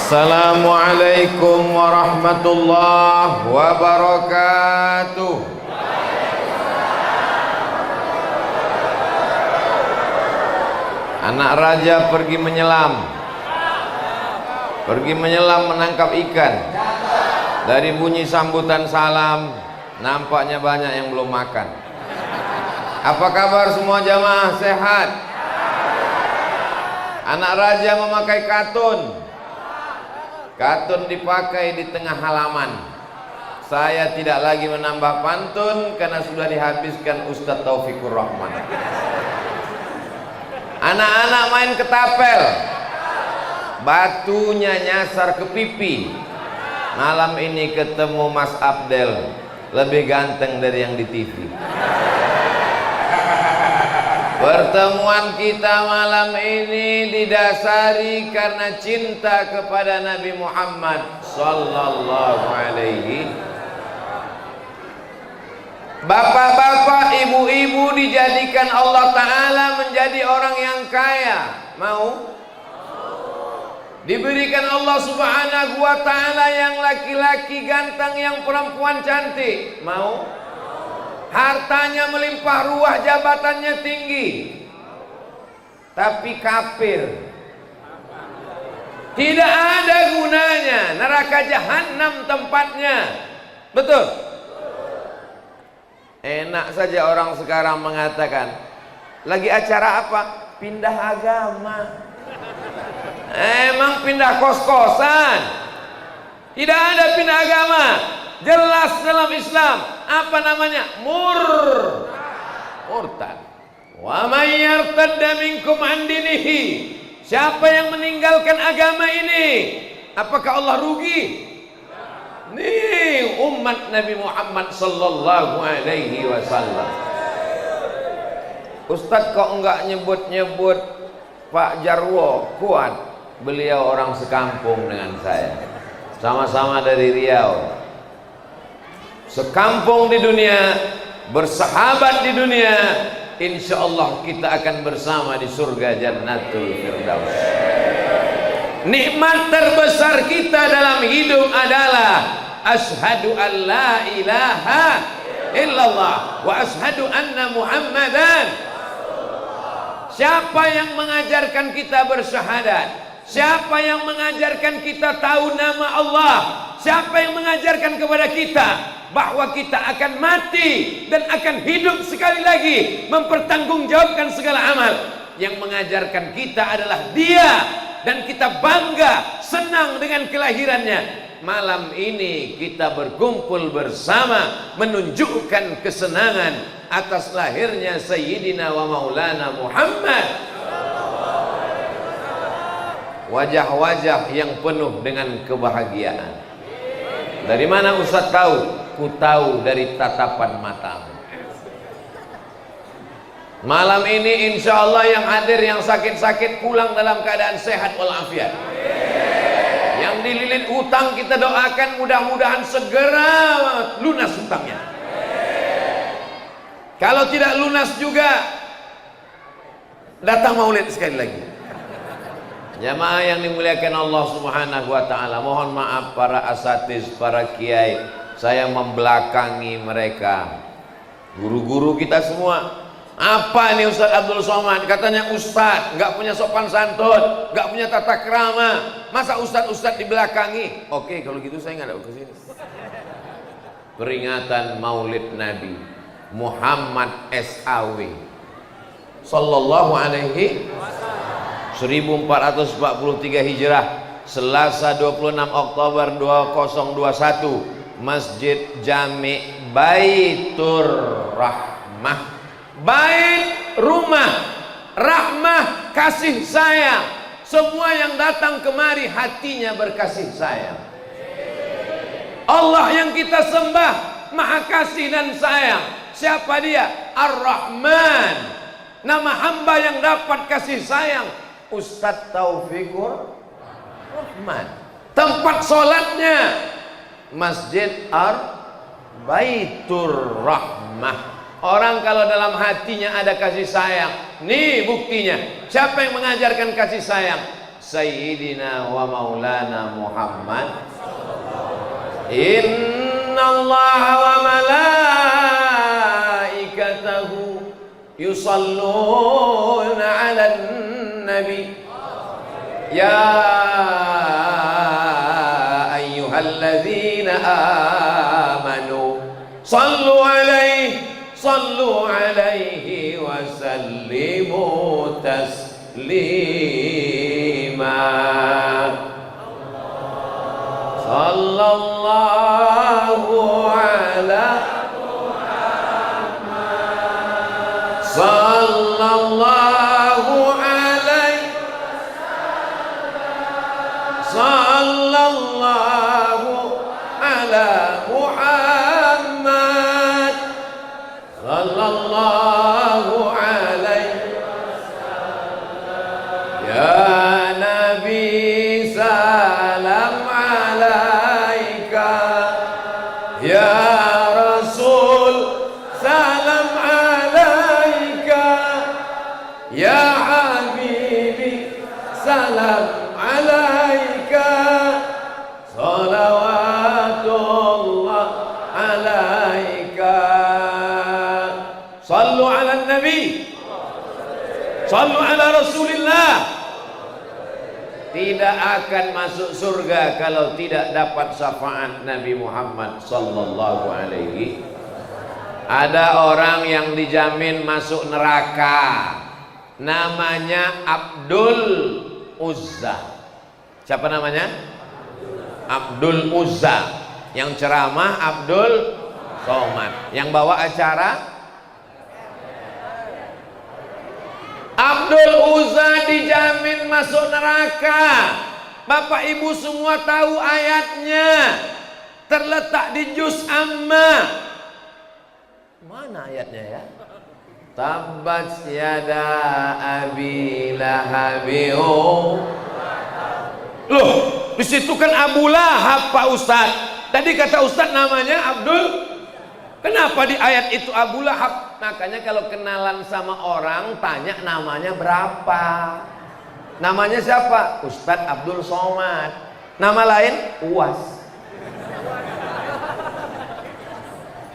Assalamualaikum warahmatullahi wabarakatuh. Anak raja pergi menyelam. Pergi menyelam menangkap ikan. Dari bunyi sambutan salam, nampaknya banyak yang belum makan. Apa kabar semua jamaah, sehat? Anak raja memakai katun. Katun dipakai di tengah halaman. Saya tidak lagi menambah pantun karena sudah dihabiskan Ustadz Taufikur Rahman. Anak-anak main ketapel. Batunya nyasar ke pipi. Malam ini ketemu Mas Abdel, lebih ganteng dari yang di TV. Pertemuan kita malam ini didasari karena cinta kepada Nabi Muhammad sallallahu alaihi. Bapak-bapak, ibu-ibu dijadikan Allah Ta'ala menjadi orang yang kaya. Mau? Diberikan Allah Subhanahu wa Ta'ala yang laki-laki ganteng, yang perempuan cantik. Mau? Hartanya melimpah ruah, jabatannya tinggi, tapi kafir. Tidak ada gunanya, neraka jahanam tempatnya. Betul? Enak saja orang sekarang mengatakan, lagi acara apa? Pindah agama. Emang pindah kos-kosan? Tidak ada pindah agama. Jelas dalam Islam apa namanya? Murtad. Wa may yartadda minkum an dinihi. Siapa yang meninggalkan agama ini, apakah Allah rugi? Nih umat Nabi Muhammad sallallahu alaihi wasallam. Ustadz kok enggak nyebut-nyebut Pak Jarwo Kuat? Beliau orang sekampung dengan saya. Sama-sama dari Riau. Sekampung di dunia, bersahabat di dunia. Insya Allah kita akan bersama di surga Jannatul Firdaus. Nikmat terbesar kita dalam hidup adalah asyhadu an la ilaha illallah wa asyhadu anna Muhammadan. Siapa yang mengajarkan kita bersyahadat? Siapa yang mengajarkan kita tahu nama Allah? Siapa yang mengajarkan kepada kita bahwa kita akan mati dan akan hidup sekali lagi, mempertanggungjawabkan segala amal? Yang mengajarkan kita adalah Dia, dan kita bangga, senang dengan kelahirannya. Malam ini kita berkumpul bersama menunjukkan kesenangan atas lahirnya Sayyidina wa Maulana Muhammad. Wajah-wajah yang penuh dengan kebahagiaan. Dari mana Ustaz tahu? Ku tahu dari tatapan matamu. Malam ini insya Allah yang hadir, yang sakit-sakit pulang dalam keadaan sehat walafiat. Yang dililit hutang kita doakan mudah-mudahan segera lunas hutangnya. Kalau tidak lunas juga, datang maulid sekali lagi. Jamaah yang dimuliakan Allah Subhanahu wa Ta'ala, mohon maaf para asatiz, para kiai, saya membelakangi mereka, guru-guru kita semua. Apa ini Ustaz Abdul Somad? Katanya Ustaz nggak punya sopan santun, nggak punya tata krama. Masa Ustaz dibelakangi? Oke, kalau gitu saya nggak ada kesini. Peringatan Maulid Nabi Muhammad SAW Sallallahu alaihi 1443 Hijrah, Selasa 26 Oktober 2021, Masjid Jami Baitur Rahmah. Bait rumah, rahmah kasih sayang. Semua yang datang kemari hatinya berkasih sayang. Allah yang kita sembah maha kasih dan sayang. Siapa dia? Ar-Rahman. Nama hamba yang dapat kasih sayang Ustadz Taufikur Rahman. Tempat sholatnya Masjid Baitur Rahmah. Orang kalau dalam hatinya ada kasih sayang, nih buktinya. Siapa yang mengajarkan kasih sayang? sayyidina wa maulana Muhammad. Innallaha wa malaikatahu yusalluna 'alan nabi ya ayyuhalladzina amanu sallu alaihi wa sallimu taslima. Sallallahu ala Muhammad. Sallallahu alaihi. Sallallahu ala Muhammad. Sallallahu alaihi. Ya Nabi salam alaika. Ya Rasul salam alaika. Ya Habibi salam alaika. Salawatullah alaika. Sallu ala Nabi. Sallu ala Rasulillah. Tidak akan masuk surga kalau tidak dapat syafaat Nabi Muhammad sallallahu alaihi. Ada orang yang dijamin masuk neraka, namanya Abdul Uzza. Siapa namanya? Abdul Uzza. Yang ceramah Abdul Somad. Yang bawa acara Abdul Uzza dijamin masuk neraka. Bapak ibu semua tahu ayatnya, terletak di juz amma. Mana ayatnya ya? Tabbat yada abi lahabin. Loh, di situ kan Abu Lahab Pak Ustadz. Tadi kata Ustadz namanya Abdul. Kenapa di ayat itu Abu Lahab? Makanya kalau kenalan sama orang tanya namanya berapa. Namanya siapa? Ustadz Abdul Somad. Nama lain Uwas.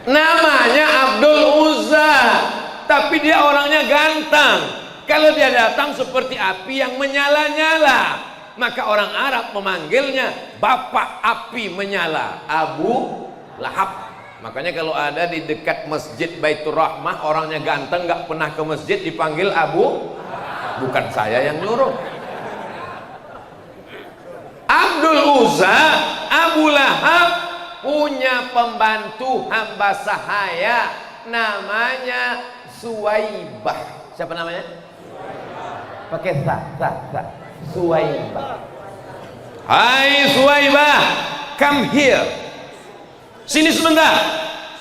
Namanya Abdul Uzza, tapi dia orangnya ganteng. Kalau dia datang seperti api yang menyala-nyala, maka orang Arab memanggilnya Bapak Api Menyala, Abu Lahab. Makanya kalau ada di dekat masjid Baitur Rahmah orangnya ganteng nggak pernah ke masjid dipanggil Abu. Bukan saya yang nyuruh. Abdul Uzza, Abu Lahab punya pembantu hamba sahaya namanya Suwaibah. Siapa namanya? Pakai sa. Suwaibah. Hai Suwaibah, come here. Sini sebentar.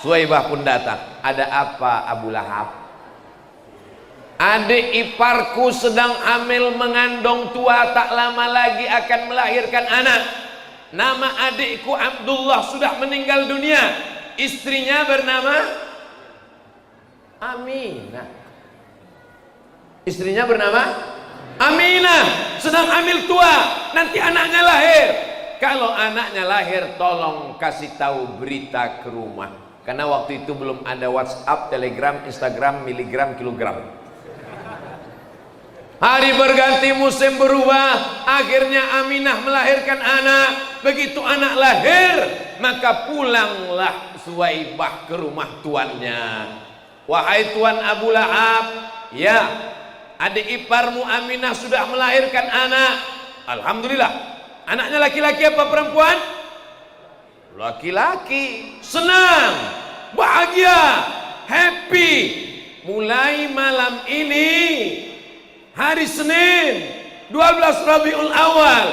Suwaibah pun datang. Ada apa Abu Lahab? Adik iparku sedang hamil mengandung tua, tak lama lagi akan melahirkan anak. Nama adikku Abdullah sudah meninggal dunia. Istrinya bernama Aminah. Istrinya bernama Aminah. Sedang hamil tua, nanti anaknya lahir. Kalau anaknya lahir, tolong kasih tahu berita ke rumah. Karena waktu itu belum ada WhatsApp, Telegram, Instagram, miligram, kilogram. Hari berganti, musim berubah. Akhirnya Aminah melahirkan anak. Begitu anak lahir, maka pulanglah Suwaibah ke rumah tuannya. Wahai tuan Abu Lahab, ya, adik iparmu Aminah sudah melahirkan anak. Alhamdulillah. Anaknya laki-laki apa perempuan? Laki-laki. Senang, bahagia, happy. Mulai malam ini, hari Senin 12 Rabiul Awal,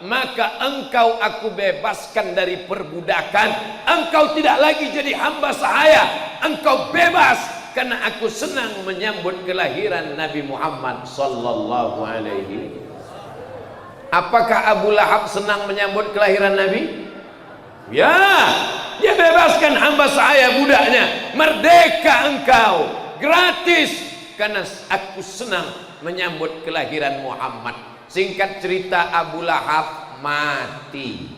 maka engkau aku bebaskan dari perbudakan. Engkau tidak lagi jadi hamba sahaya. Engkau bebas karena aku senang menyambut kelahiran Nabi Muhammad sallallahu alaihi wasallam. Apakah Abu Lahab senang menyambut kelahiran Nabi? Ya, dia bebaskan hamba sahaya budaknya. Merdeka engkau, gratis, karena aku senang menyambut kelahiran Muhammad. Singkat cerita, Abu Lahab mati,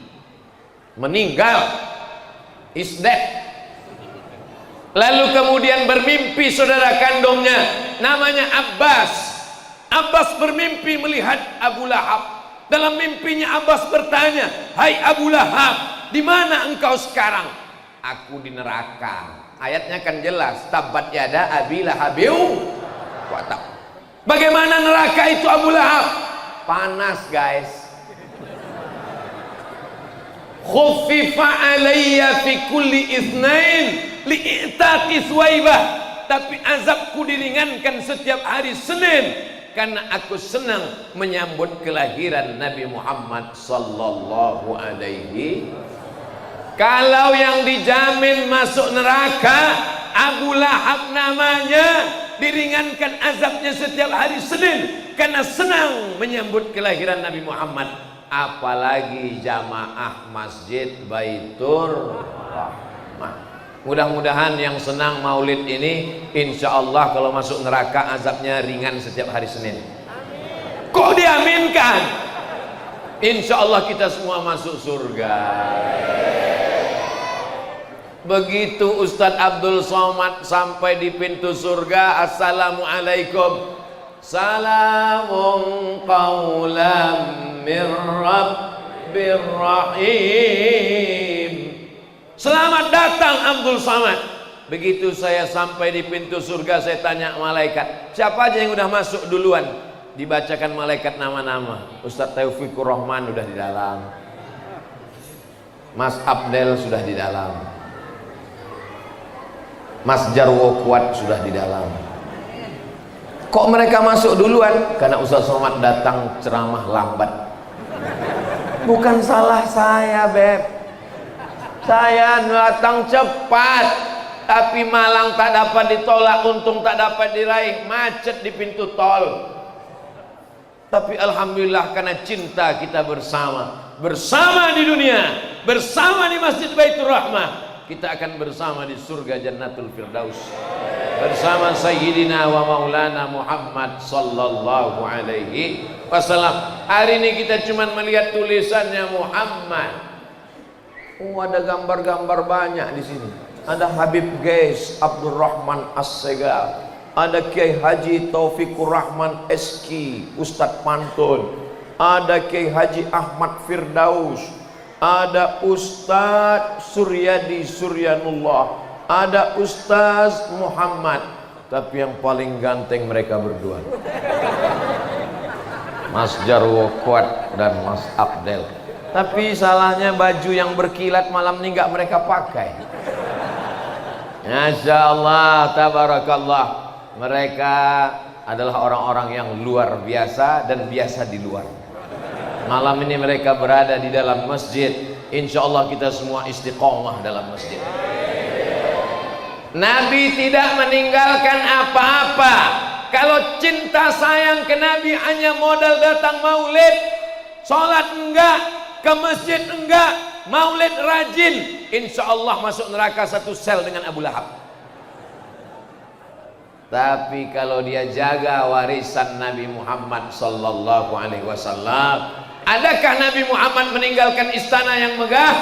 meninggal, is dead. Lalu kemudian bermimpi saudara kandungnya namanya Abbas. Abbas bermimpi melihat Abu Lahab. Dalam mimpinya Abbas bertanya, "Hai Abu Lahab, di mana engkau sekarang?" "Aku di neraka." Ayatnya kan jelas, tabat yada abi lahabiu wa tab. Bagaimana neraka itu Abu Lahab? Panas guys. Khuffifa alayya fi kulli itsnain li'taqi Suwaibah. Tapi azabku diringankan setiap hari Senin karena aku senang menyambut kelahiran Nabi Muhammad sallallahu alaihi. Kalau yang dijamin masuk neraka Abu Lahab namanya, diringankan azabnya setiap hari Senin karena senang menyambut kelahiran Nabi Muhammad. Apalagi jamaah Masjid Baitur Rahmah. Mudah-mudahan yang senang maulid ini insya Allah kalau masuk neraka azabnya ringan setiap hari Senin. Kok diaminkan? Insya Allah kita semua masuk surga. Begitu Ustadz Abdul Somad sampai di pintu surga, assalamualaikum, salamun qawlam mir rabbir rahim. Selamat datang Abdul Somad. Begitu saya sampai di pintu surga, saya tanya malaikat, siapa aja yang udah masuk duluan? Dibacakan malaikat nama-nama. Ustadz Taufikur Rahman udah di dalam, Mas Abdel sudah di dalam, Mas Jarwo Kuat sudah di dalam. Kok mereka masuk duluan? Karena Ustaz Somad datang ceramah lambat. Bukan salah saya, Beb. Saya datang cepat, tapi malang tak dapat ditolak, untung tak dapat diraih, macet di pintu tol. Tapi alhamdulillah karena cinta kita bersama di dunia, bersama di Masjid Baitur Rahmah, kita akan bersama di surga Jannatul Firdaus bersama Sayyidina wa Maulana Muhammad sallallahu alaihi wasallam. Hari ini kita cuma melihat tulisannya Muhammad. Ada gambar-gambar banyak di sini. Ada Habib Gais Abdurrahman As-Segal, ada Kiai Haji Taufikur Rahman Eski Ustadz Pantun, ada Kiai Haji Ahmad Firdaus, ada Ustadz Suryadi Suryanullah, ada Ustadz Muhammad. Tapi yang paling ganteng mereka berdua, Mas Jarwo Kuat dan Mas Abdel. Tapi salahnya baju yang berkilat malam ini nggak mereka pakai. Masya Allah, tabarakallah. Mereka adalah orang-orang yang luar biasa dan biasa di luar. Malam ini mereka berada di dalam masjid. Insya Allah kita semua istiqomah dalam masjid. Nabi tidak meninggalkan apa-apa. Kalau cinta sayang ke Nabi hanya modal datang maulid, sholat enggak, ke masjid enggak, maulid rajin, insya Allah masuk neraka satu sel dengan Abu Lahab. Tapi kalau dia jaga warisan Nabi Muhammad sallallahu alaihi wasallam, adakah Nabi Muhammad meninggalkan istana yang megah?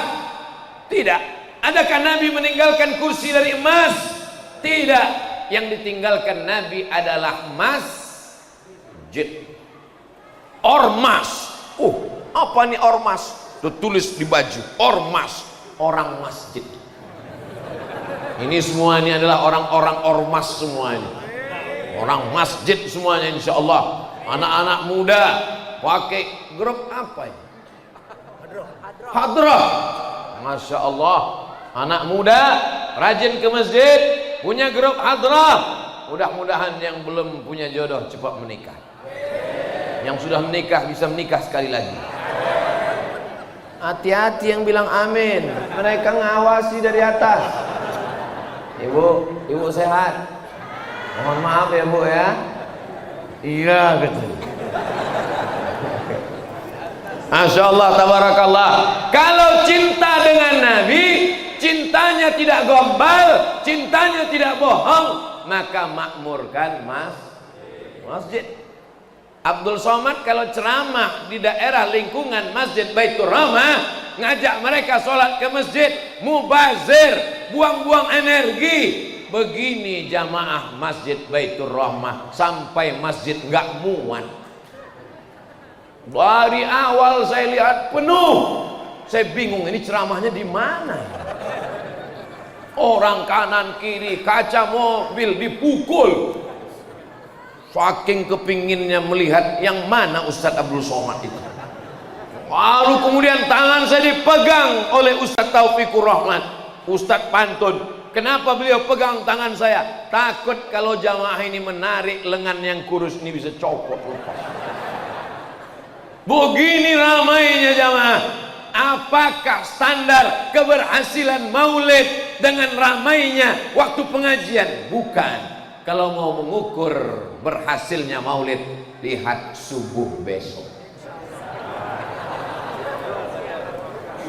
Tidak. Adakah Nabi meninggalkan kursi dari emas? Tidak. Yang ditinggalkan Nabi adalah masjid. Ormas. Apa nih ormas? Tertulis di baju, ormas, orang masjid. Ini semua ini adalah orang-orang ormas semuanya, orang masjid semuanya, insya Allah. Anak-anak muda pakai grup apa ini? Hadrah. Masya Allah, anak muda rajin ke masjid, punya grup hadrah. Mudah-mudahan yang belum punya jodoh cepat menikah, yang sudah menikah bisa menikah sekali lagi. Hati-hati yang bilang amin, mereka ngawasi dari atas. Ibu sehat? Mohon maaf ya Bu ya. Iya betul. Masya Allah, tabarakallah. Kalau cinta dengan Nabi, cintanya tidak gombal, cintanya tidak bohong, maka makmurkan masjid. Abdul Somad kalau ceramah di daerah lingkungan Masjid Baitur Rahmah, ngajak mereka sholat ke masjid, mubazir, buang-buang energi. Begini jamaah Masjid Baitur Rahmah, sampai masjid nggak muat. Dari awal saya lihat penuh, saya bingung ini ceramahnya di mana. Orang kanan kiri, kaca mobil dipukul. Saking kepinginnya melihat yang mana Ustadz Abdul Somad itu. Lalu kemudian tangan saya dipegang oleh Ustadz Taufikur Rahman, Ustadz Pantun. Kenapa beliau pegang tangan saya? Takut kalau jamaah ini menarik lengan yang kurus ini bisa copot lepas. Begini ramainya jamaah. Apakah standar keberhasilan maulid dengan ramainya waktu pengajian? Bukan. Kalau mau mengukur berhasilnya maulid, lihat subuh besok.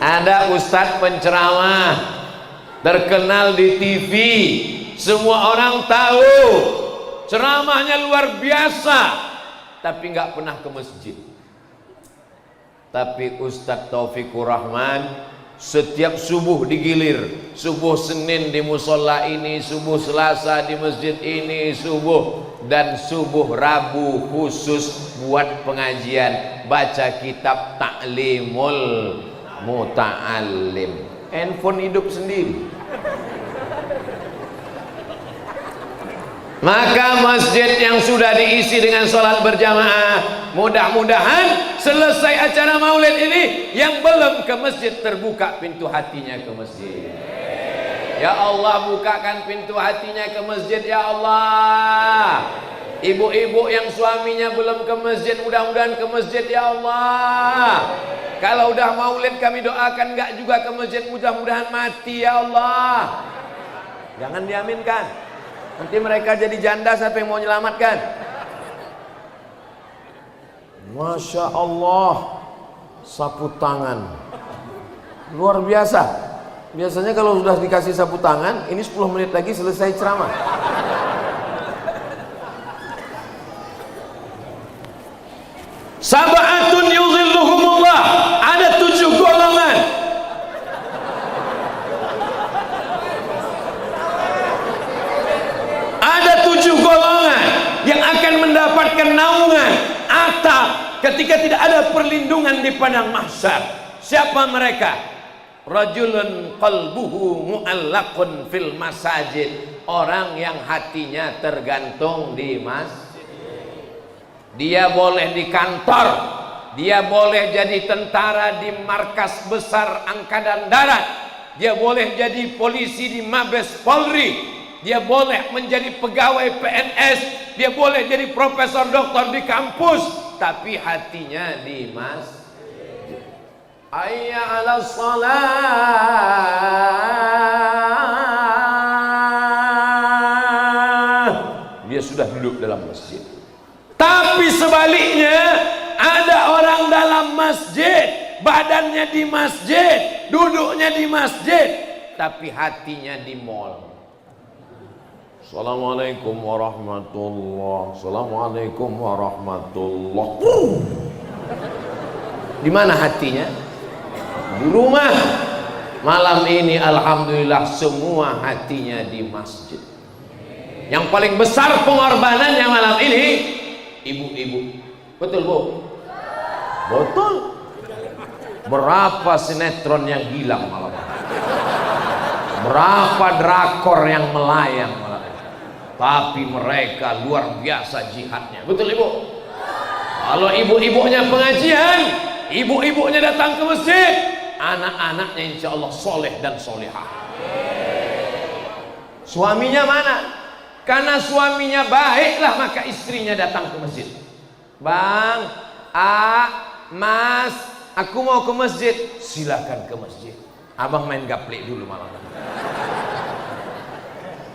Ada ustadz penceramah terkenal di TV, semua orang tahu, ceramahnya luar biasa, tapi nggak pernah ke masjid. Tapi Ustadz Taufikur Rahman setiap subuh digilir, subuh Senin di musola ini, subuh Selasa di masjid ini, subuh dan subuh Rabu khusus buat pengajian baca kitab Ta'limul Muta'allim. Handphone hidup sendiri. Maka masjid yang sudah diisi dengan sholat berjamaah, mudah-mudahan selesai acara maulid ini, yang belum ke masjid terbuka pintu hatinya ke masjid. Ya Allah, bukakan pintu hatinya ke masjid ya Allah. Ibu-ibu yang suaminya belum ke masjid, mudah-mudahan ke masjid ya Allah. Kalau udah maulid kami doakan enggak juga ke masjid, mudah-mudahan mati ya Allah. Jangan diaminkan. Nanti mereka jadi janda, siapa yang mau menyelamatkan? Masya Allah, sapu tangan luar biasa. Biasanya kalau sudah dikasih sapu tangan, ini 10 menit lagi selesai ceramah. Sab'atun yuzilluhumullah, ada 7 golongan. Ada 7 golongan yang akan mendapatkan naungan atap ketika tidak ada perlindungan di padang mahsyar. Siapa mereka? Rajulun qalbuhu mu'allaqun fil masajid, orang yang hatinya tergantung di masjid. Dia boleh di kantor, dia boleh jadi tentara di markas besar angkatan darat, dia boleh jadi polisi di Mabes Polri, dia boleh menjadi pegawai PNS, dia boleh jadi profesor doktor di kampus, tapi hatinya di masjid. Hayya 'alas shalah, dia sudah duduk dalam masjid. Tapi sebaliknya, ada orang dalam masjid, badannya di masjid, duduknya di masjid, tapi hatinya di mall. Assalamualaikum warahmatullahi, assalamualaikum warahmatullahi. Di mana hatinya? Di rumah. Malam ini alhamdulillah semua hatinya di masjid. Yang paling besar pengorbanannya malam ini ibu-ibu. Betul Bu? Betul. Berapa sinetron yang hilang malam ini? Berapa drakor yang melayang malam ini? Tapi mereka luar biasa jihadnya. Betul Ibu? Kalau ibu-ibunya pengajian, ibu-ibunya datang ke masjid, anak-anaknya insya Allah soleh dan solehah. Suaminya mana? Karena suaminya baiklah, maka istrinya datang ke masjid. Bang, Mas, aku mau ke masjid. Silakan ke masjid. Abang main gaplek dulu malam.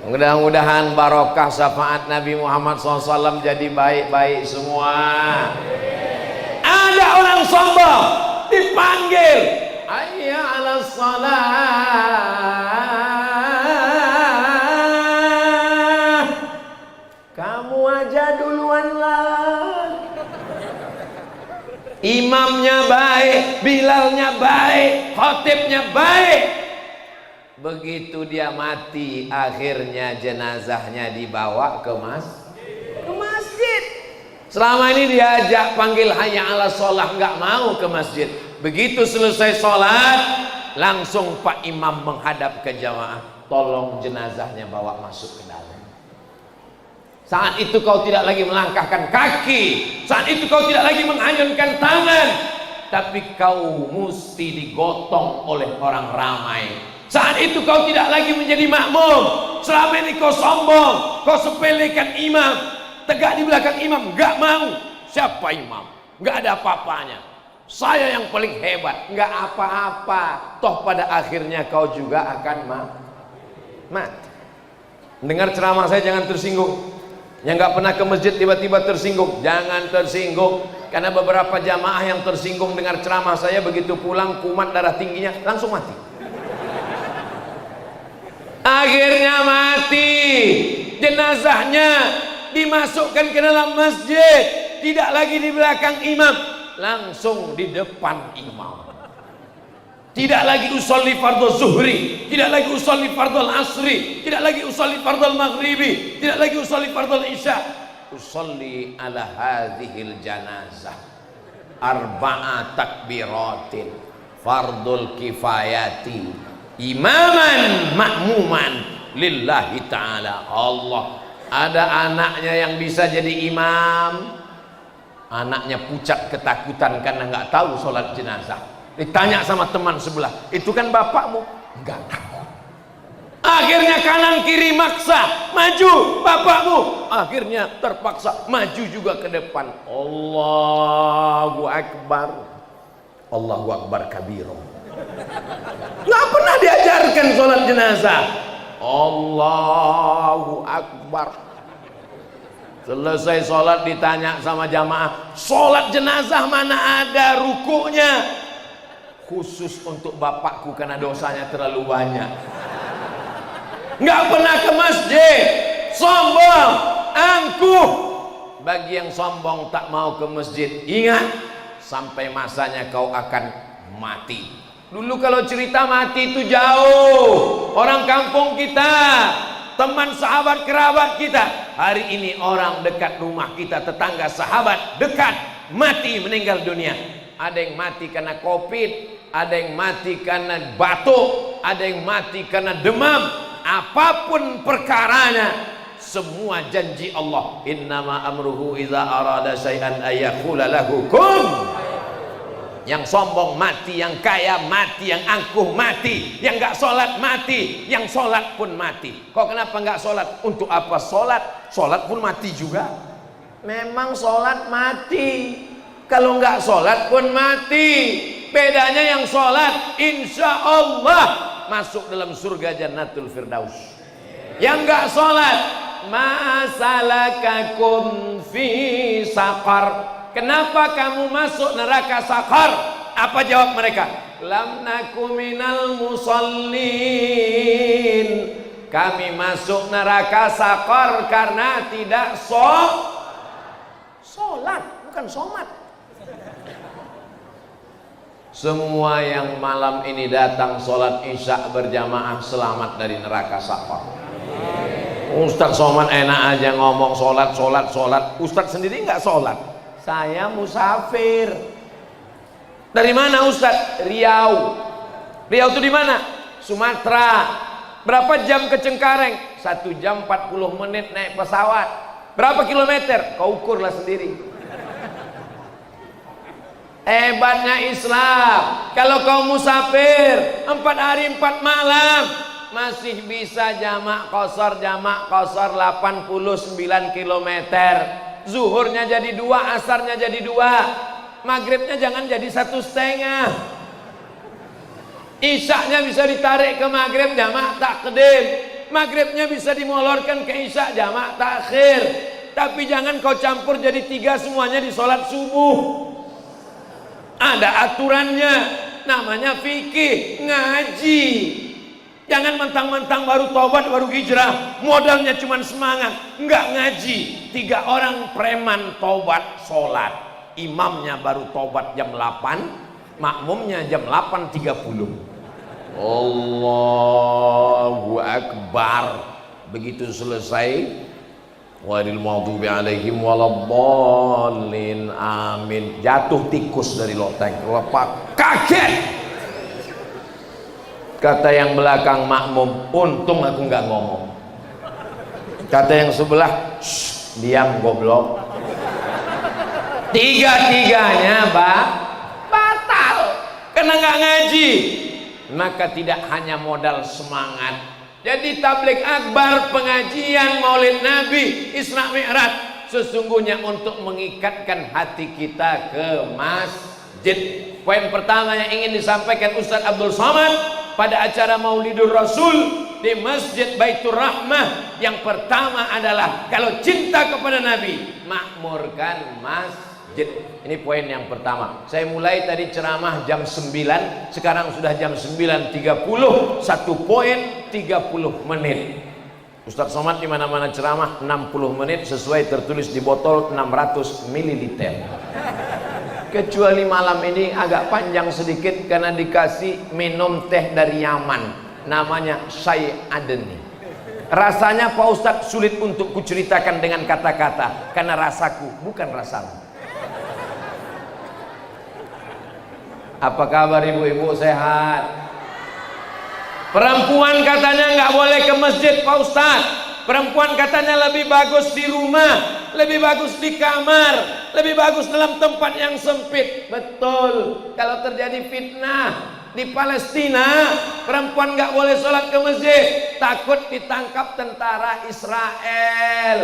Mudah-mudahan barokah syafaat Nabi Muhammad SAW jadi baik-baik semua. Ada orang sombong dipanggil, hayya 'alas shalah, kamu aja duluan lah. imamnya baik, bilalnya baik, khatibnya baik. Begitu dia mati, akhirnya jenazahnya dibawa ke masjid. Selama ini diajak panggil hayya 'alas shalah, nggak mau ke masjid. Begitu selesai sholat, langsung Pak Imam menghadap ke jamaah, tolong jenazahnya bawa masuk ke dalam. Saat itu kau tidak lagi melangkahkan kaki, saat itu kau tidak lagi mengayunkan tangan, tapi kau mesti digotong oleh orang ramai. Saat itu kau tidak lagi menjadi makmum. Selama ini kau sombong, kau sepelekan imam, tegak di belakang imam, nggak mau. Siapa imam? Nggak ada apa-apanya. Saya yang paling hebat, nggak apa-apa. Toh pada akhirnya kau juga akan mati. Dengar ceramah saya jangan tersinggung. Yang nggak pernah ke masjid tiba-tiba tersinggung, jangan tersinggung. Karena beberapa jamaah yang tersinggung dengar ceramah saya, begitu pulang kumat darah tingginya langsung mati. Akhirnya mati, jenazahnya dimasukkan ke dalam masjid, tidak lagi di belakang imam, langsung di depan imam. Tidak lagi usolli fardhu zuhri, tidak lagi usolli fardhu asri, tidak lagi usolli fardhu maghribi, tidak lagi usolli fardhu isya. Usolli ala hadhil janazah arba'a takbiratin fardul kifayati imaman makmuman lillahi ta'ala. Allah, ada anaknya yang bisa jadi imam, anaknya pucat ketakutan karena nggak tahu sholat jenazah. Ditanya sama teman sebelah, itu kan bapakmu? Enggak tahu. Akhirnya kanan kiri maksa, maju bapakmu. Akhirnya terpaksa maju juga ke depan. Allahu Akbar, Allahu Akbar kabiro. Nggak pernah diajarkan sholat jenazah. Allahu Akbar. Selesai sholat ditanya sama jamaah, sholat jenazah mana ada rukuknya? Khusus untuk bapakku karena dosanya terlalu banyak. Nggak pernah ke masjid, sombong, angkuh. Bagi yang sombong tak mau ke masjid, ingat sampai masanya kau akan mati. Dulu kalau cerita mati itu jauh, orang kampung kita, teman sahabat kerabat kita. Hari ini orang dekat rumah kita, tetangga sahabat dekat, mati meninggal dunia. Ada yang mati karena COVID, ada yang mati karena batuk, ada yang mati karena demam. Apapun perkaranya, semua janji Allah. Innama amruhu idza arada syai'an ayyaqula lahu kun. Yang sombong mati, yang kaya mati, yang angkuh mati, yang nggak sholat mati, yang sholat pun mati. Kok kenapa nggak sholat? Untuk apa sholat? Sholat pun mati juga. Memang sholat mati. Kalau nggak sholat pun mati. Bedanya yang sholat insya Allah masuk dalam surga Jannatul Firdaus. Yang nggak sholat, masalakakum fi saqar. Kenapa kamu masuk neraka sakar? Apa jawab mereka? Lam naku minal musallin. Kami masuk neraka sakar karena tidak sholat, bukan sholat. Semua yang malam ini datang sholat isya berjamaah selamat dari neraka sakar. Ustadz Somad enak aja ngomong sholat. Ustadz sendiri nggak sholat. Saya musafir. Dari mana Ustadz? Riau. Riau itu di mana? Sumatera. Berapa jam ke Cengkareng? 1 jam 40 menit naik pesawat. Berapa kilometer? Kau ukurlah sendiri. Hebatnya Islam. Kalau kau musafir 4 hari 4 malam masih bisa jamak qashar 89 kilometer. Zuhurnya jadi 2, asarnya jadi 2, maghribnya jangan jadi 1,5. Isyaknya bisa ditarik ke maghrib jamak takdim, maghribnya bisa dimolorkan ke isya jamak takhir. Tapi jangan kau campur jadi 3 semuanya di sholat subuh. Ada aturannya, namanya fikih, ngaji. Jangan mentang-mentang baru tobat, baru hijrah, modalnya cuma semangat, enggak ngaji. 3 orang preman tobat sholat, imamnya baru tobat jam 8, makmumnya jam 8.30. Allahu Akbar. Begitu selesai, ghairil maghdubi alaihim waladdallin, amin, jatuh tikus dari loteng, lepak, kaget. Kata yang belakang makmum, untung aku nggak ngomong. Kata yang sebelah, diam goblok. Tiga-tiganya batal karena nggak ngaji. Maka tidak hanya modal semangat. Jadi tabligh akbar, pengajian Maulid Nabi, Isra Mi'raj sesungguhnya untuk mengikatkan hati kita ke masjid. Poin pertama yang ingin disampaikan Ustaz Abdul Somad pada acara Maulidur Rasul di Masjid Baitur Rahmah, yang pertama adalah kalau cinta kepada Nabi, makmurkan masjid. Ini poin yang pertama. Saya mulai tadi ceramah jam 9, sekarang sudah jam 9.30, 1 poin 30 menit. Ustaz Somad di mana-mana ceramah 60 menit sesuai tertulis di botol 600 ml. Kecuali malam ini agak panjang sedikit karena dikasih minum teh dari Yaman, namanya Syai Adeni. Rasanya Pak Ustadz sulit untuk kuceritakan dengan kata-kata karena rasaku bukan rasamu. Apa kabar ibu-ibu, sehat? Perempuan katanya nggak boleh ke masjid Pak Ustadz. Perempuan katanya lebih bagus di rumah, lebih bagus di kamar, lebih bagus dalam tempat yang sempit. Betul. Kalau terjadi fitnah di Palestina, perempuan nggak boleh sholat ke masjid, takut ditangkap tentara Israel.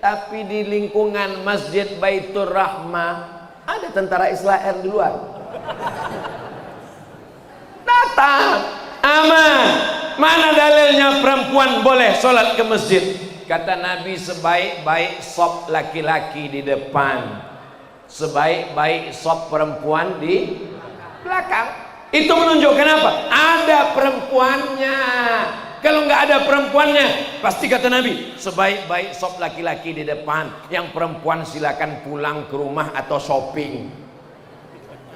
Tapi di lingkungan Masjid Baitur Rahmah ada tentara Israel di luar. Datang, aman. Mana dalilnya perempuan boleh sholat ke masjid? Kata Nabi, sebaik-baik sop laki-laki di depan, sebaik-baik sop perempuan di belakang. Itu menunjukkan apa? Ada perempuannya. Kalau nggak ada perempuannya, pasti kata Nabi, sebaik-baik sop laki-laki di depan, yang perempuan silakan pulang ke rumah atau shopping.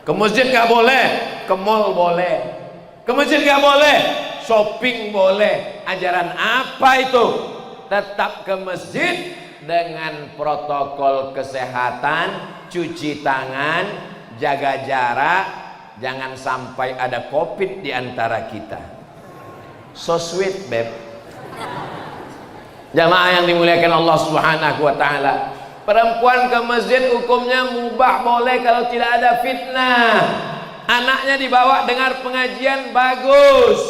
Ke masjid nggak boleh, ke mall boleh. Ke masjid nggak boleh, shopping boleh. Ajaran apa itu? Tetap ke masjid dengan protokol kesehatan, cuci tangan, jaga jarak, jangan sampai ada COVID di antara kita. So sweet, beb. Jamaah yang dimuliakan Allah Subhanahu wa taala. Perempuan ke masjid hukumnya mubah, boleh kalau tidak ada fitnah. Anaknya dibawa dengar pengajian, bagus.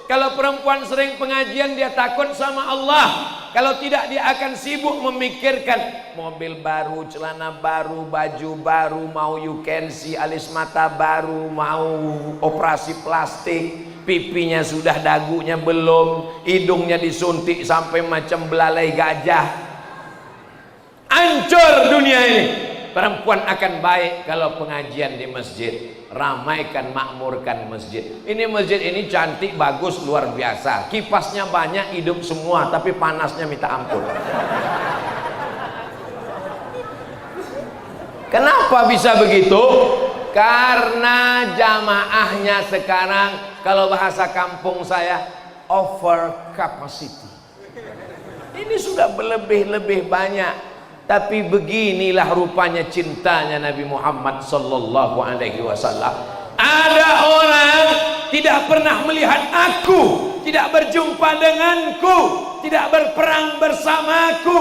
Kalau perempuan sering pengajian, dia takut sama Allah. Kalau tidak, dia akan sibuk memikirkan mobil baru, celana baru, baju baru, mau you can see, alis mata baru, mau operasi plastik, pipinya sudah, dagunya belum, hidungnya disuntik sampai macam belalai gajah. Hancur dunia ini. Perempuan akan baik kalau pengajian di masjid. Ramaikan, makmurkan masjid. Ini masjid ini cantik, bagus, luar biasa. Kipasnya banyak, hidup semua, tapi panasnya minta ampun. Kenapa bisa begitu? Karena jamaahnya sekarang, kalau bahasa kampung saya, over capacity. Ini sudah berlebih-lebih banyak. Tapi beginilah rupanya cintanya Nabi Muhammad sallallahu alaihi wasallam. Ada orang tidak pernah melihat aku, tidak berjumpa denganku, tidak berperang bersamaku,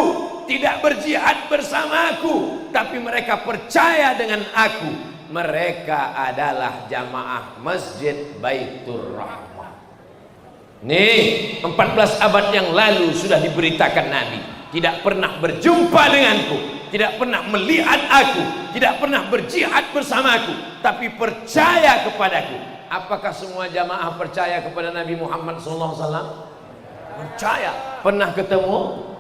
tidak berjihad bersamaku, tapi mereka percaya dengan aku. Mereka adalah jamaah Masjid Baitur Rahmah. Nih, 14 abad yang lalu sudah diberitakan Nabi. Tidak pernah berjumpa denganku, tidak pernah melihat aku, tidak pernah berjihad bersamaku, tapi percaya kepadaku. Apakah semua jamaah percaya kepada Nabi Muhammad SAW? Percaya. Pernah ketemu?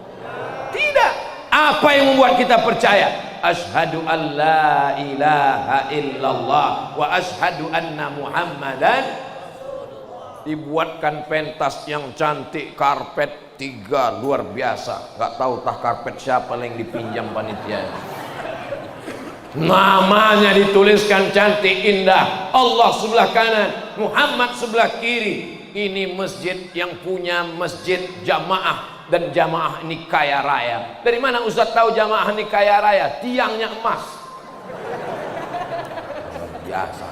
Tidak. Apa yang membuat kita percaya? Asyhadu an la ilaha illallah wa asyhadu anna Muhammadan. Dibuatkan pentas yang cantik, karpet 3 luar biasa. Gak tahu tah karpet siapa yang dipinjam panitia. Namanya dituliskan cantik indah, Allah sebelah kanan, Muhammad sebelah kiri. Ini masjid yang punya masjid jamaah, dan jamaah ini kaya raya. Dari mana Ustaz tahu jamaah ini kaya raya? Tiangnya emas. Biasa.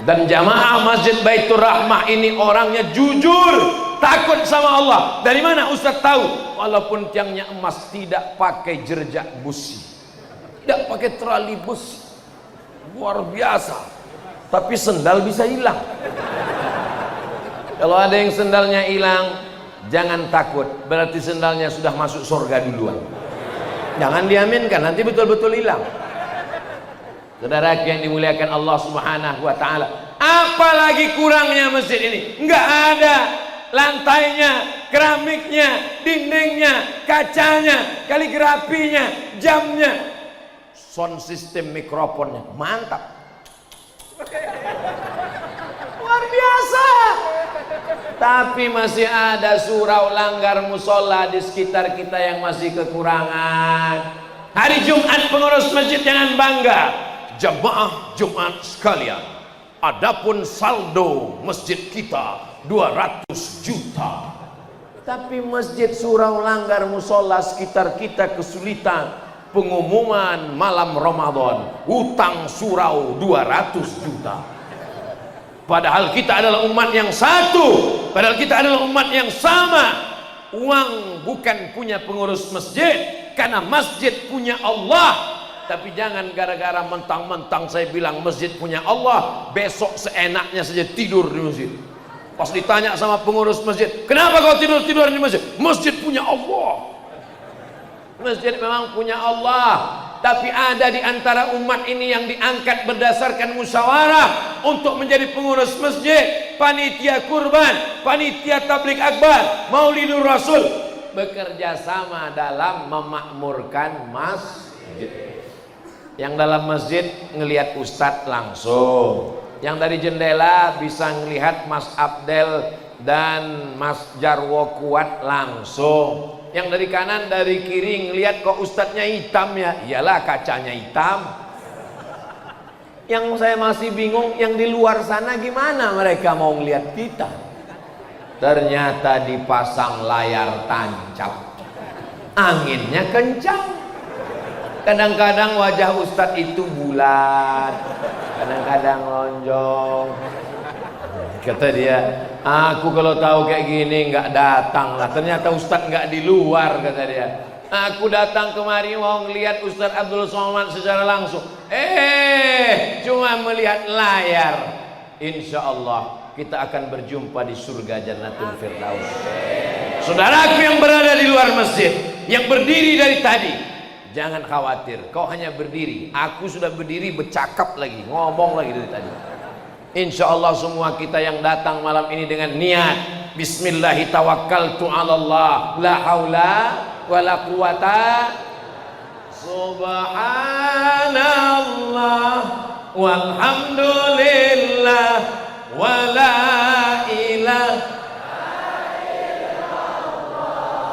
Dan jamaah Masjid Baitur Rahmah ini orangnya jujur, takut sama Allah. Dari mana Ustaz tahu? Walaupun tiangnya emas, tidak pakai jerjak busi, tidak pakai terali besi, luar biasa. Tapi sendal bisa hilang. Kalau ada yang sendalnya hilang, jangan takut, berarti sendalnya sudah masuk surga duluan. Jangan diaminkan, nanti betul-betul hilang. Saudara yang dimuliakan Allah Subhanahu wa taala, apalagi kurangnya masjid ini? Enggak ada lantainya, keramiknya, dindingnya, kacanya, kaligrafinya, jamnya, sound system mikrofonnya mantap, luar biasa. Tapi masih ada surau, langgar, musola di sekitar kita yang masih kekurangan. Hari Jumat pengurus masjid jangan bangga, jamaah Jumat sekalian, adapun saldo masjid kita 200 juta. Tapi masjid, surau, langgar, musola sekitar kita kesulitan. Pengumuman malam Ramadan, utang surau 200 juta. Padahal kita adalah umat yang satu, padahal kita adalah umat yang sama. Uang bukan punya pengurus masjid, karena masjid punya Allah. Tapi jangan gara-gara mentang-mentang saya bilang masjid punya Allah, besok seenaknya saja tidur di masjid. Pas ditanya sama pengurus masjid, kenapa kau tidur-tidur di masjid? Masjid punya Allah. Masjid memang punya Allah, tapi ada di antara umat ini yang diangkat berdasarkan musyawarah untuk menjadi pengurus masjid, panitia kurban, panitia tabligh akbar, Maulidur Rasul, bekerja sama dalam memakmurkan masjid. Yang dalam masjid ngelihat ustadz langsung, yang dari jendela bisa ngelihat Mas Abdel dan Mas Jarwo Kuat langsung. Yang dari kanan dari kiri ngelihat kok ustadznya hitam ya, iyalah kacanya hitam. Yang saya masih bingung, yang di luar sana gimana mereka mau ngelihat kita? Ternyata dipasang layar tancap, anginnya kencang. Kadang-kadang wajah ustadz itu bulat, kadang-kadang lonjong. Kata dia, aku kalau tahu kayak gini nggak datang lah. Ternyata ustadz nggak di luar, kata dia. Aku datang kemari mau ngelihat Ustadz Abdul Somad secara langsung. Cuma melihat layar. Insya Allah kita akan berjumpa di surga Jannatul Firdaus. Saudaraku yang berada di luar masjid, yang berdiri dari tadi, jangan khawatir, kau hanya berdiri. Aku sudah berdiri, bercakap lagi, ngomong lagi dari tadi. Insya Allah semua kita yang datang malam ini dengan niat Bismillahi tawakkaltu ala Allah, la haula wa la quwata, subhanallah walhamdulillah wa la ilaha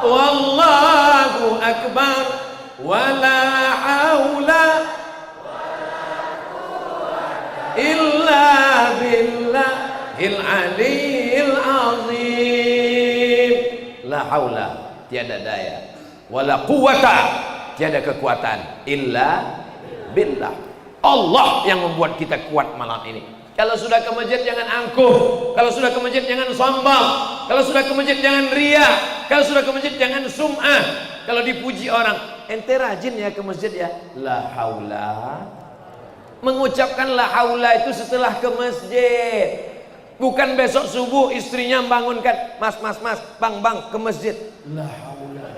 illallah wallahu akbar wa la haula illa billahil aliyil azim. La haula, tiada daya, wala quwata, tiada kekuatan, illa billah. Allah yang membuat kita kuat malam ini. Kalau sudah ke masjid jangan angkuh, kalau sudah ke masjid jangan sombong, kalau sudah ke masjid jangan ria, kalau sudah ke masjid jangan sum'ah. Kalau dipuji orang, ente rajin ya ke masjid ya, la haula. Mengucapkan la haula itu setelah ke masjid, bukan besok subuh istrinya membangunkan, mas, bang, ke masjid. La haula.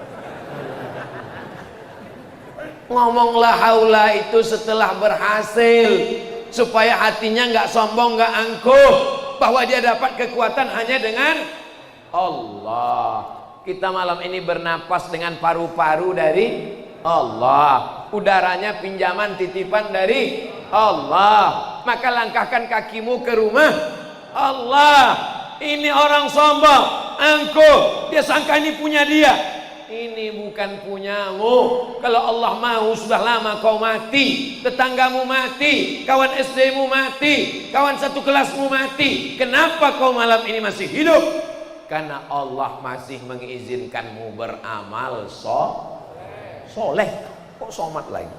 Ngomong la haula itu setelah berhasil, supaya hatinya nggak sombong, nggak angkuh, bahwa dia dapat kekuatan hanya dengan Allah. Kita malam ini bernapas dengan paru-paru dari Allah, udaranya pinjaman titipan dari Allah. Maka langkahkan kakimu ke rumah Allah. Ini orang sombong, angkuh, dia sangka ini punya dia. Ini bukan punyamu. Kalau Allah mau sudah lama kau mati, tetanggamu mati, kawan SD-mu mati, kawan satu kelasmu mati. Kenapa kau malam ini masih hidup? Karena Allah masih mengizinkanmu beramal soleh. Kok somat lagi?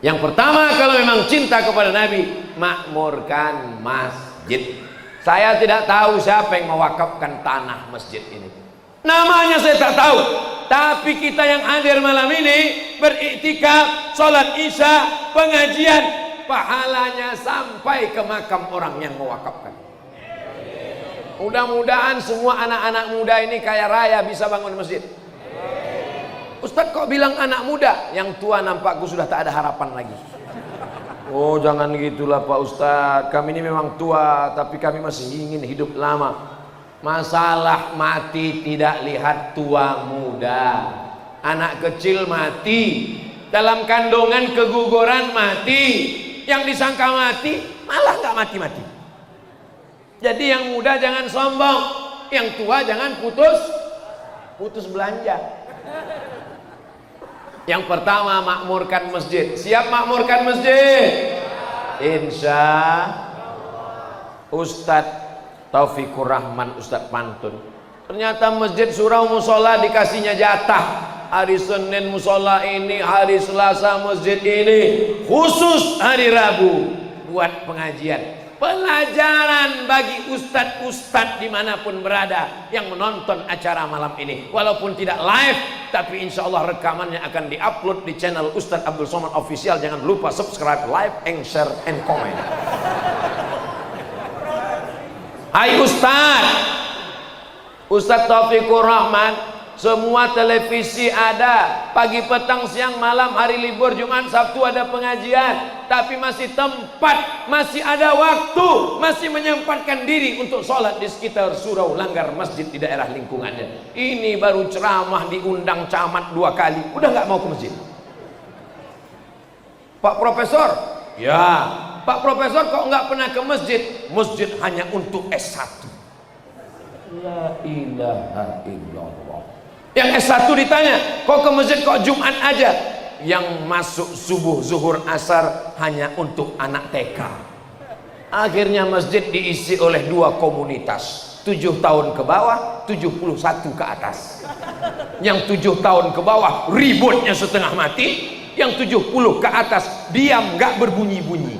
Yang pertama, kalau memang cinta kepada Nabi, makmurkan masjid. Saya tidak tahu siapa yang mewakafkan tanah masjid ini. Namanya saya tak tahu. Tapi kita yang hadir malam ini beriktikaf, sholat isya, pengajian, pahalanya sampai ke makam orang yang mewakafkan. Mudah-mudahan semua anak-anak muda ini kaya raya bisa bangun masjid. Ustadz kok bilang anak muda? Yang tua nampakku sudah tak ada harapan lagi. Oh jangan gitulah Pak Ustadz, kami ini memang tua tapi kami masih ingin hidup lama. Masalah mati tidak lihat tua muda. Anak kecil mati, dalam kandungan keguguran mati, yang disangka mati malah nggak mati-mati. Jadi yang muda jangan sombong, yang tua jangan putus belanja. Yang pertama, makmurkan masjid. Siap makmurkan masjid? Insya Ustadz Taufikur Rahman, Ustadz Pantun. Ternyata masjid surau musola dikasihnya jatah. Hari Senin musola ini, hari Selasa masjid ini, khusus hari Rabu buat pengajian. Pelajaran bagi ustadz-ustadz dimanapun berada yang menonton acara malam ini. Walaupun tidak live, tapi insya Allah rekamannya akan diupload di channel Ustadz Abdul Somad Official. Jangan lupa subscribe, like, and share, and comment. Hai Ustadz Taufikur Rahman, semua televisi ada, pagi, petang, siang, malam, hari libur, Jumat, Sabtu ada pengajian, tapi masih tempat, masih ada waktu, masih menyempatkan diri untuk sholat di sekitar surau langgar masjid di daerah lingkungannya. Ini baru ceramah diundang camat 2 kali, udah nggak mau ke masjid. Pak Profesor, ya Pak Profesor kok nggak pernah ke masjid? Masjid hanya untuk S1. La ilaha illallah. Yang S1 ditanya, kok ke masjid kok Jumat aja? Yang masuk subuh, zuhur, asar hanya untuk anak TK. Akhirnya masjid diisi oleh 2 komunitas, 7 tahun ke bawah, 71 ke atas. Yang 7 tahun ke bawah ributnya setengah mati, yang 70 ke atas diam gak berbunyi-bunyi.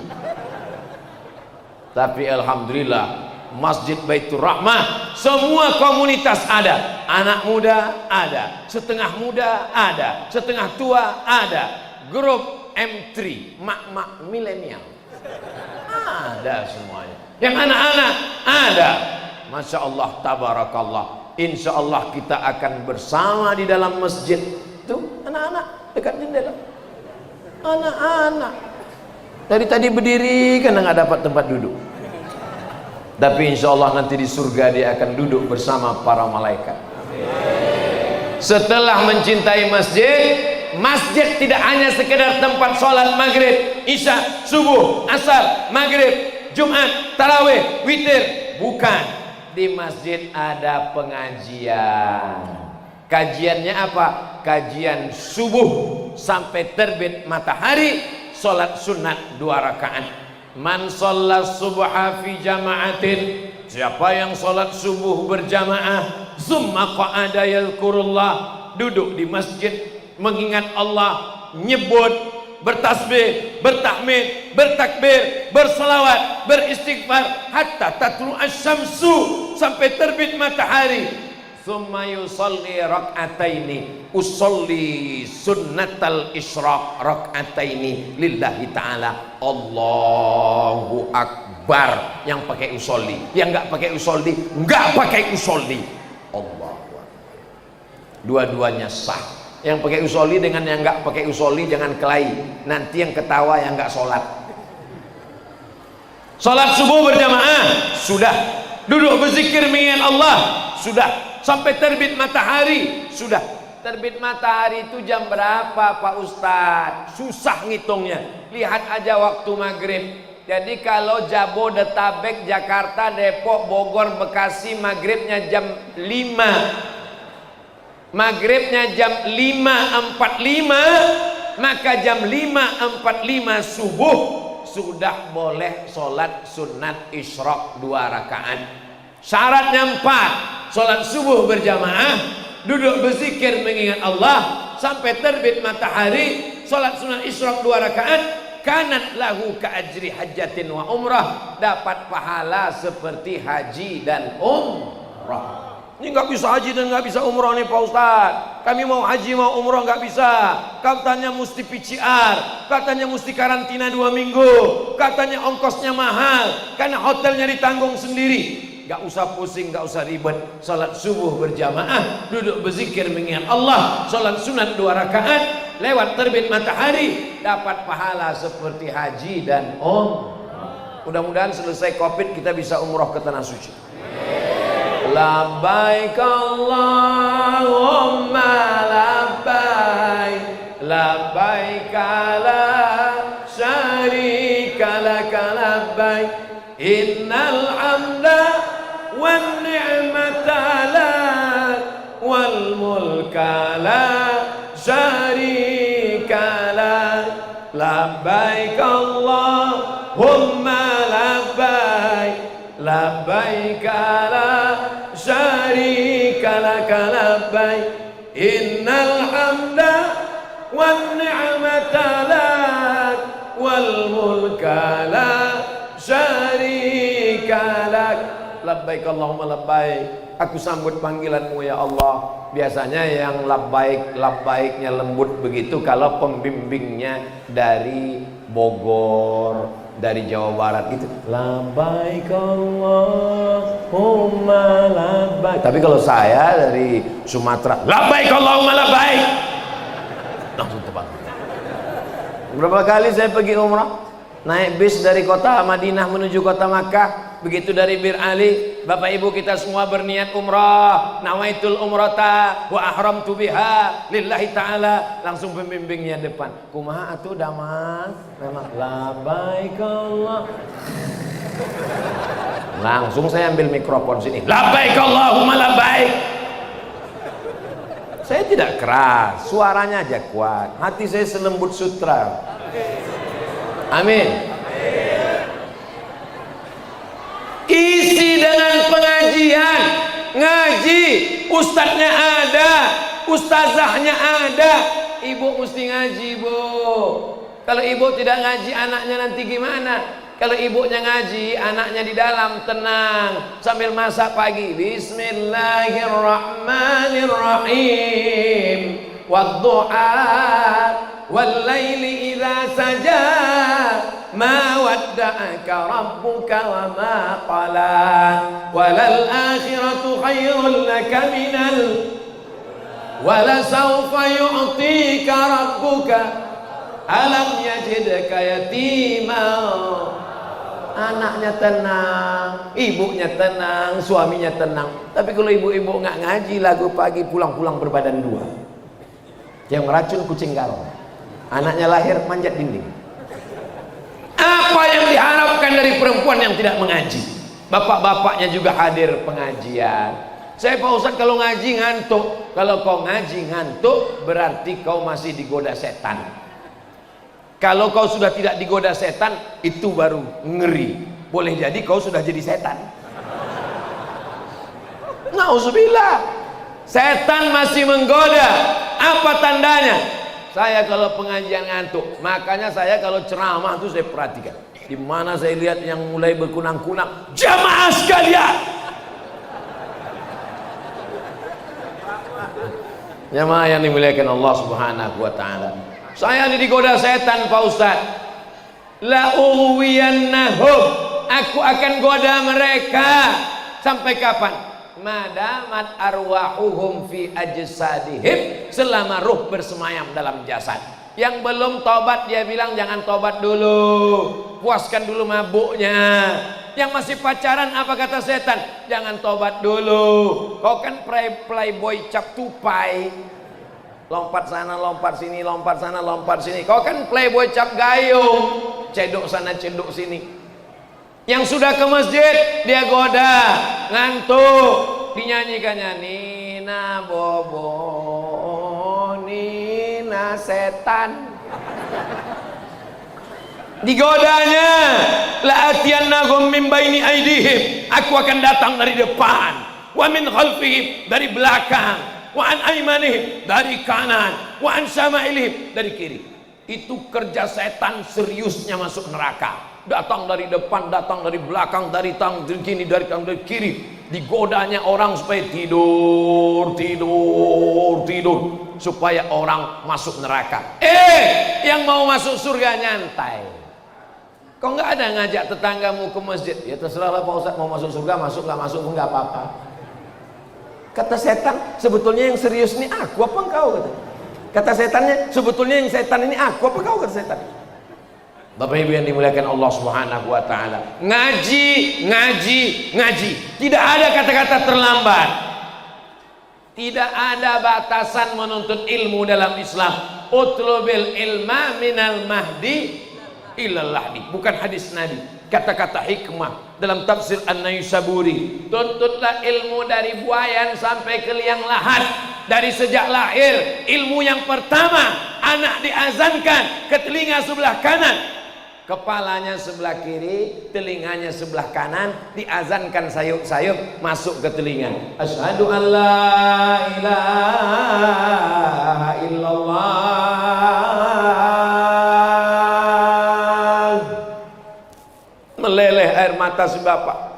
Tapi alhamdulillah Masjid Baitur Rahmah semua komunitas ada. Anak muda ada, setengah muda ada, setengah tua ada. Grup M3, mak-mak milenial ada semuanya. Yang anak-anak ada. Masya Allah, tabarakallah. Insya Allah kita akan bersama di dalam masjid. Tuh anak-anak dekat jendela. Anak-anak dari tadi berdiri karena nggak dapat tempat duduk. Tapi insya Allah nanti di surga dia akan duduk bersama para malaikat. Setelah mencintai masjid, masjid tidak hanya sekedar tempat sholat maghrib, isya, subuh, asar, maghrib, Jumat, tarawih, witir. Bukan. Di masjid ada pengajian. Kajiannya apa? Kajian subuh sampai terbit matahari, sholat sunat 2 rakaat. Man sholat subha fi jama'atin, siapa yang sholat subuh berjamaah, summa qa'ada yadhkurullah, duduk di masjid mengingat Allah, nyebut, bertasbih, bertahmid, bertakbir, berselawat, beristighfar hatta tatlu asy-syamsu, sampai terbit matahari. Summa yusalli rak'ataini, usolli sunnatal isyraq rak'ataini lillahi ta'ala. Allahu akbar. Yang pakai usolli, yang nggak pakai usolli nggak pakai usolli. Allahu akbar. Dua-duanya sah. Yang pakai usolli dengan yang nggak pakai usolli jangan kelahi, nanti yang ketawa yang nggak sholat. Sholat subuh berjamaah sudah, duduk berzikir mengingat Allah sudah, sampai terbit matahari sudah. Terbit matahari itu jam berapa Pak Ustadz? Susah ngitungnya. Lihat aja waktu maghrib. Jadi kalau Jabodetabek, Jakarta, Depok, Bogor, Bekasi maghribnya jam 5, maghribnya jam 5.45, maka jam 5.45 subuh sudah boleh sholat sunat isyraq 2 rakaat. Syaratnya 4, sholat subuh berjamaah, duduk berzikir mengingat Allah sampai terbit matahari, sholat sunat isyraq 2 rakaat, kanat lahu ka ajri hajjatin wa umrah, dapat pahala seperti haji dan umrah. Ini nggak bisa haji dan nggak bisa umrah nih Pak Ustadz. Kami mau haji mau umrah nggak bisa. Katanya mesti PCR, katanya mesti karantina 2 minggu, katanya ongkosnya mahal, karena hotelnya ditanggung sendiri. Gak usah pusing, gak usah ribet. Salat subuh berjamaah, duduk berzikir mengingat Allah, salat sunat 2 rakaat, lewat terbit matahari, dapat pahala seperti haji dan umrah. Mudah-mudahan selesai Covid kita bisa umrah ke tanah suci. Labbaik Allahumma labbaik, labbaik la syarika laka labbaik, innal hamda wan ni'mata lak wal mulka la syarika lak, labbaik Allahumma labbaik, labbaik la syarika lak labbaik, innal hamda wan ni'mata lak wal mulka la syarika lak, labbaik Allahumma labbaik. Aku sambut panggilanmu ya Allah. Biasanya yang labbaiknya lembut begitu kalau pembimbingnya dari Bogor, dari Jawa Barat gitu. Labbaik Allahumma labbaik. Tapi kalau saya dari Sumatera, labbaik Allahumma labbaik, langsung tepat. Berapa kali saya pergi umrah, naik bis dari kota Madinah menuju kota Makkah, begitu dari Bir Ali, Bapak Ibu kita semua berniat umrah, nawaitul umrata wa ahramtu biha lillahi ta'ala, langsung pembimbingnya depan, kumaha atuh daman, memang labbaik Allah. Langsung saya ambil mikrofon sini, labbaik Allahumma labbaik. Saya tidak keras, suaranya aja kuat, hati saya selembut sutra. Amin. Isi dengan pengajian, ngaji, ustadznya ada, ustazahnya ada. Ibu mesti ngaji, Bu. Kalau ibu tidak ngaji, anaknya nanti gimana? Kalau ibunya ngaji, anaknya di dalam tenang sambil masak pagi. Bismillahirrahmanirrahim. Wadduha wal laili idza saja, ma wadda'aka rabbuka wa ma qala, walal akhiratu khairul laka minal, wala sawfa yu'tika rabbuka, alam yajidka yatima. Anaknya tenang, ibunya tenang, suaminya tenang. Tapi kalau ibu-ibu nggak ngaji, lagu pagi pulang-pulang berbadan 2, yang meracun kucing garong. Anaknya lahir manjat dinding. Apa yang diharapkan dari perempuan yang tidak mengaji? Bapak-bapaknya juga hadir pengajian. Saya Pak Ustadz kalau ngaji ngantuk. Kalau kau ngaji ngantuk, berarti kau masih digoda setan. Kalau kau sudah tidak digoda setan, itu baru ngeri. Boleh jadi kau sudah jadi setan. Nauzubillah. Setan masih menggoda. Apa tandanya? Saya kalau pengajian ngantuk, makanya saya kalau ceramah itu saya perhatikan. Di mana saya lihat yang mulai berkunang-kunang, jamaah sekalian. Jamaah yang dimuliakan Allah Subhanahu wa taala. Saya digoda setan Pak Ustaz. La uwiyannahum, aku akan goda mereka. Sampai kapan? Madamat arwahuhum fi ajsadihim, selama ruh bersemayam dalam jasad. Yang belum tobat dia bilang jangan tobat dulu, puaskan dulu mabuknya. Yang masih pacaran apa kata setan? Jangan tobat dulu, kau kan playboy cap tupai, lompat sana lompat sini, lompat sana lompat sini. Kau kan playboy cap gayung, cedok sana cedok sini. Yang sudah ke masjid dia goda, ngantuk, dinyanyikannya Nina Bobo setan. Digodanya, la'atiyannahum min baini aidihim, aku akan datang dari depan, wa min khalfihim, dari belakang, wa an aymanihim, dari kanan, wa an syama'ilihim, dari kiri. Itu kerja setan seriusnya masuk neraka. Datang dari depan, datang dari belakang, dari tang, dari kiri, dari tang, dari kiri. Digodanya orang supaya tidur, supaya orang masuk neraka. Yang mau masuk surga nyantai. Kok nggak ada ngajak tetanggamu ke masjid? Ya terserahlah Pak Ustadz, mau masuk surga masuk, nggak masuk pun nggak apa-apa. Kata setan, sebetulnya yang serius ini aku apa engkau? Kata setannya, sebetulnya yang setan ini aku apa engkau? Kata setan. Bapak Ibu yang dimuliakan Allah Subhanahu wa taala. Ngaji. Tidak ada kata-kata terlambat. Tidak ada batasan menuntut ilmu dalam Islam. Utlubil ilma minal mahdi ilal lahdi. Bukan hadis Nabi. Kata-kata hikmah dalam tafsir An-Naisaburi. Tuntutlah ilmu dari buayan sampai ke liang lahat. Dari sejak lahir, ilmu yang pertama, anak diazankan ke telinga sebelah kanan, kepalanya sebelah kiri, telinganya sebelah kanan, diazankan sayup-sayup masuk ke telinga. Asyhadu an la ilaha illallah. Meleleh air mata si bapak.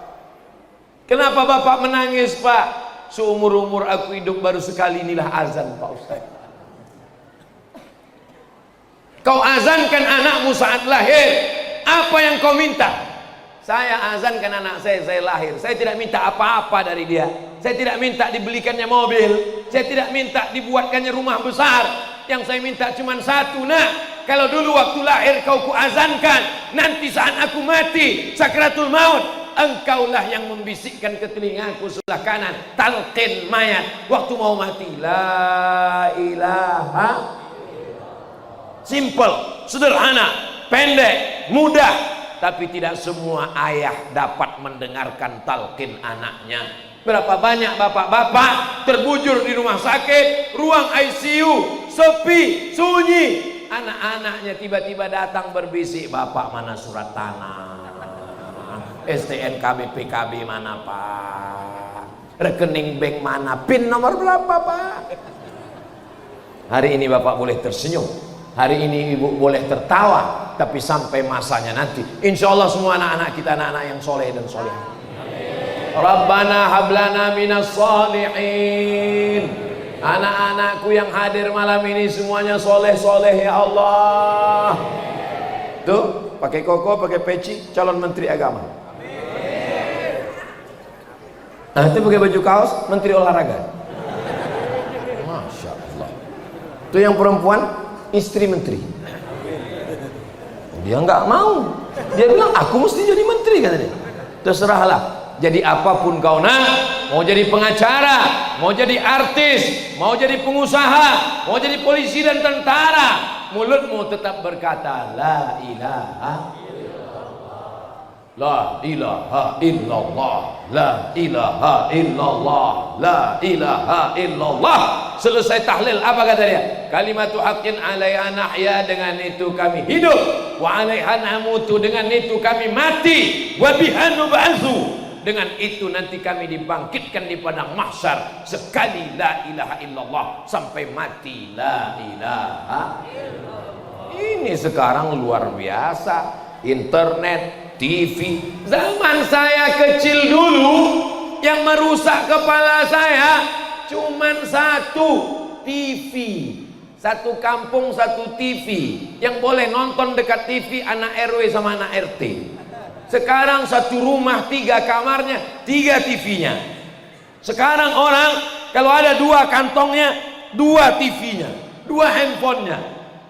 Kenapa bapak menangis, Pak? Seumur-umur aku hidup baru sekali inilah azan, Pak Ustaz. Kau azankan anakmu saat lahir, apa yang kau minta? Saya azankan anak saya lahir. Saya tidak minta apa-apa dari dia. Saya tidak minta dibelikannya mobil. Saya tidak minta dibuatkannya rumah besar. Yang saya minta cuma satu, nak. Kalau dulu waktu lahir kau kuazankan, nanti saat aku mati, sakratul maut, engkaulah yang membisikkan ke telingaku sebelah kanan, talqin mayat waktu mau mati, la ilaha. Simple, sederhana, pendek, mudah. Tapi tidak semua ayah dapat mendengarkan talqin anaknya. Berapa banyak bapak-bapak terbujur di rumah sakit, ruang ICU, sepi, sunyi. Anak-anaknya tiba-tiba datang berbisik, bapak mana surat tanah, STNK BPKB mana Pak, rekening bank mana, PIN nomor berapa Pak. Hari ini bapak boleh tersenyum, hari ini ibu boleh tertawa, tapi sampai masanya nanti insya Allah semua anak-anak kita anak-anak yang soleh dan soleh. Rabbana hablana minas solihin. Anak-anakku yang hadir malam ini semuanya soleh-soleh ya Allah. Tuh pakai koko, pakai peci, calon menteri agama. Nah itu pakai baju kaos, menteri olahraga. Masya Allah. Itu yang perempuan, istri menteri. Dia nggak mau. Dia bilang aku mesti jadi menteri katanya. Terserahlah. Jadi apapun kau nak, mau jadi pengacara, mau jadi artis, mau jadi pengusaha, mau jadi polisi dan tentara, mulutmu tetap berkata la ilaha illallah, la ilaha illallah, la ilaha illallah, la ilaha illallah. Selesai tahlil apa kata dia? Kalimatu haqqin alaiha nahya, dengan itu kami hidup, wa alaiha namutu, dengan itu kami mati, wa biha nub'atsu, dengan itu nanti kami dibangkitkan di padang mahsyar. Sekali la ilaha illallah sampai mati la ilaha illallah. Ini sekarang luar biasa, internet, TV. Zaman saya kecil dulu yang merusak kepala saya cuman satu TV. Satu kampung satu TV. Yang boleh nonton dekat TV anak RW sama anak RT. Sekarang satu rumah 3 kamarnya 3 TV-nya. Sekarang orang kalau ada 2 kantongnya 2 TV-nya, 2 handphonenya,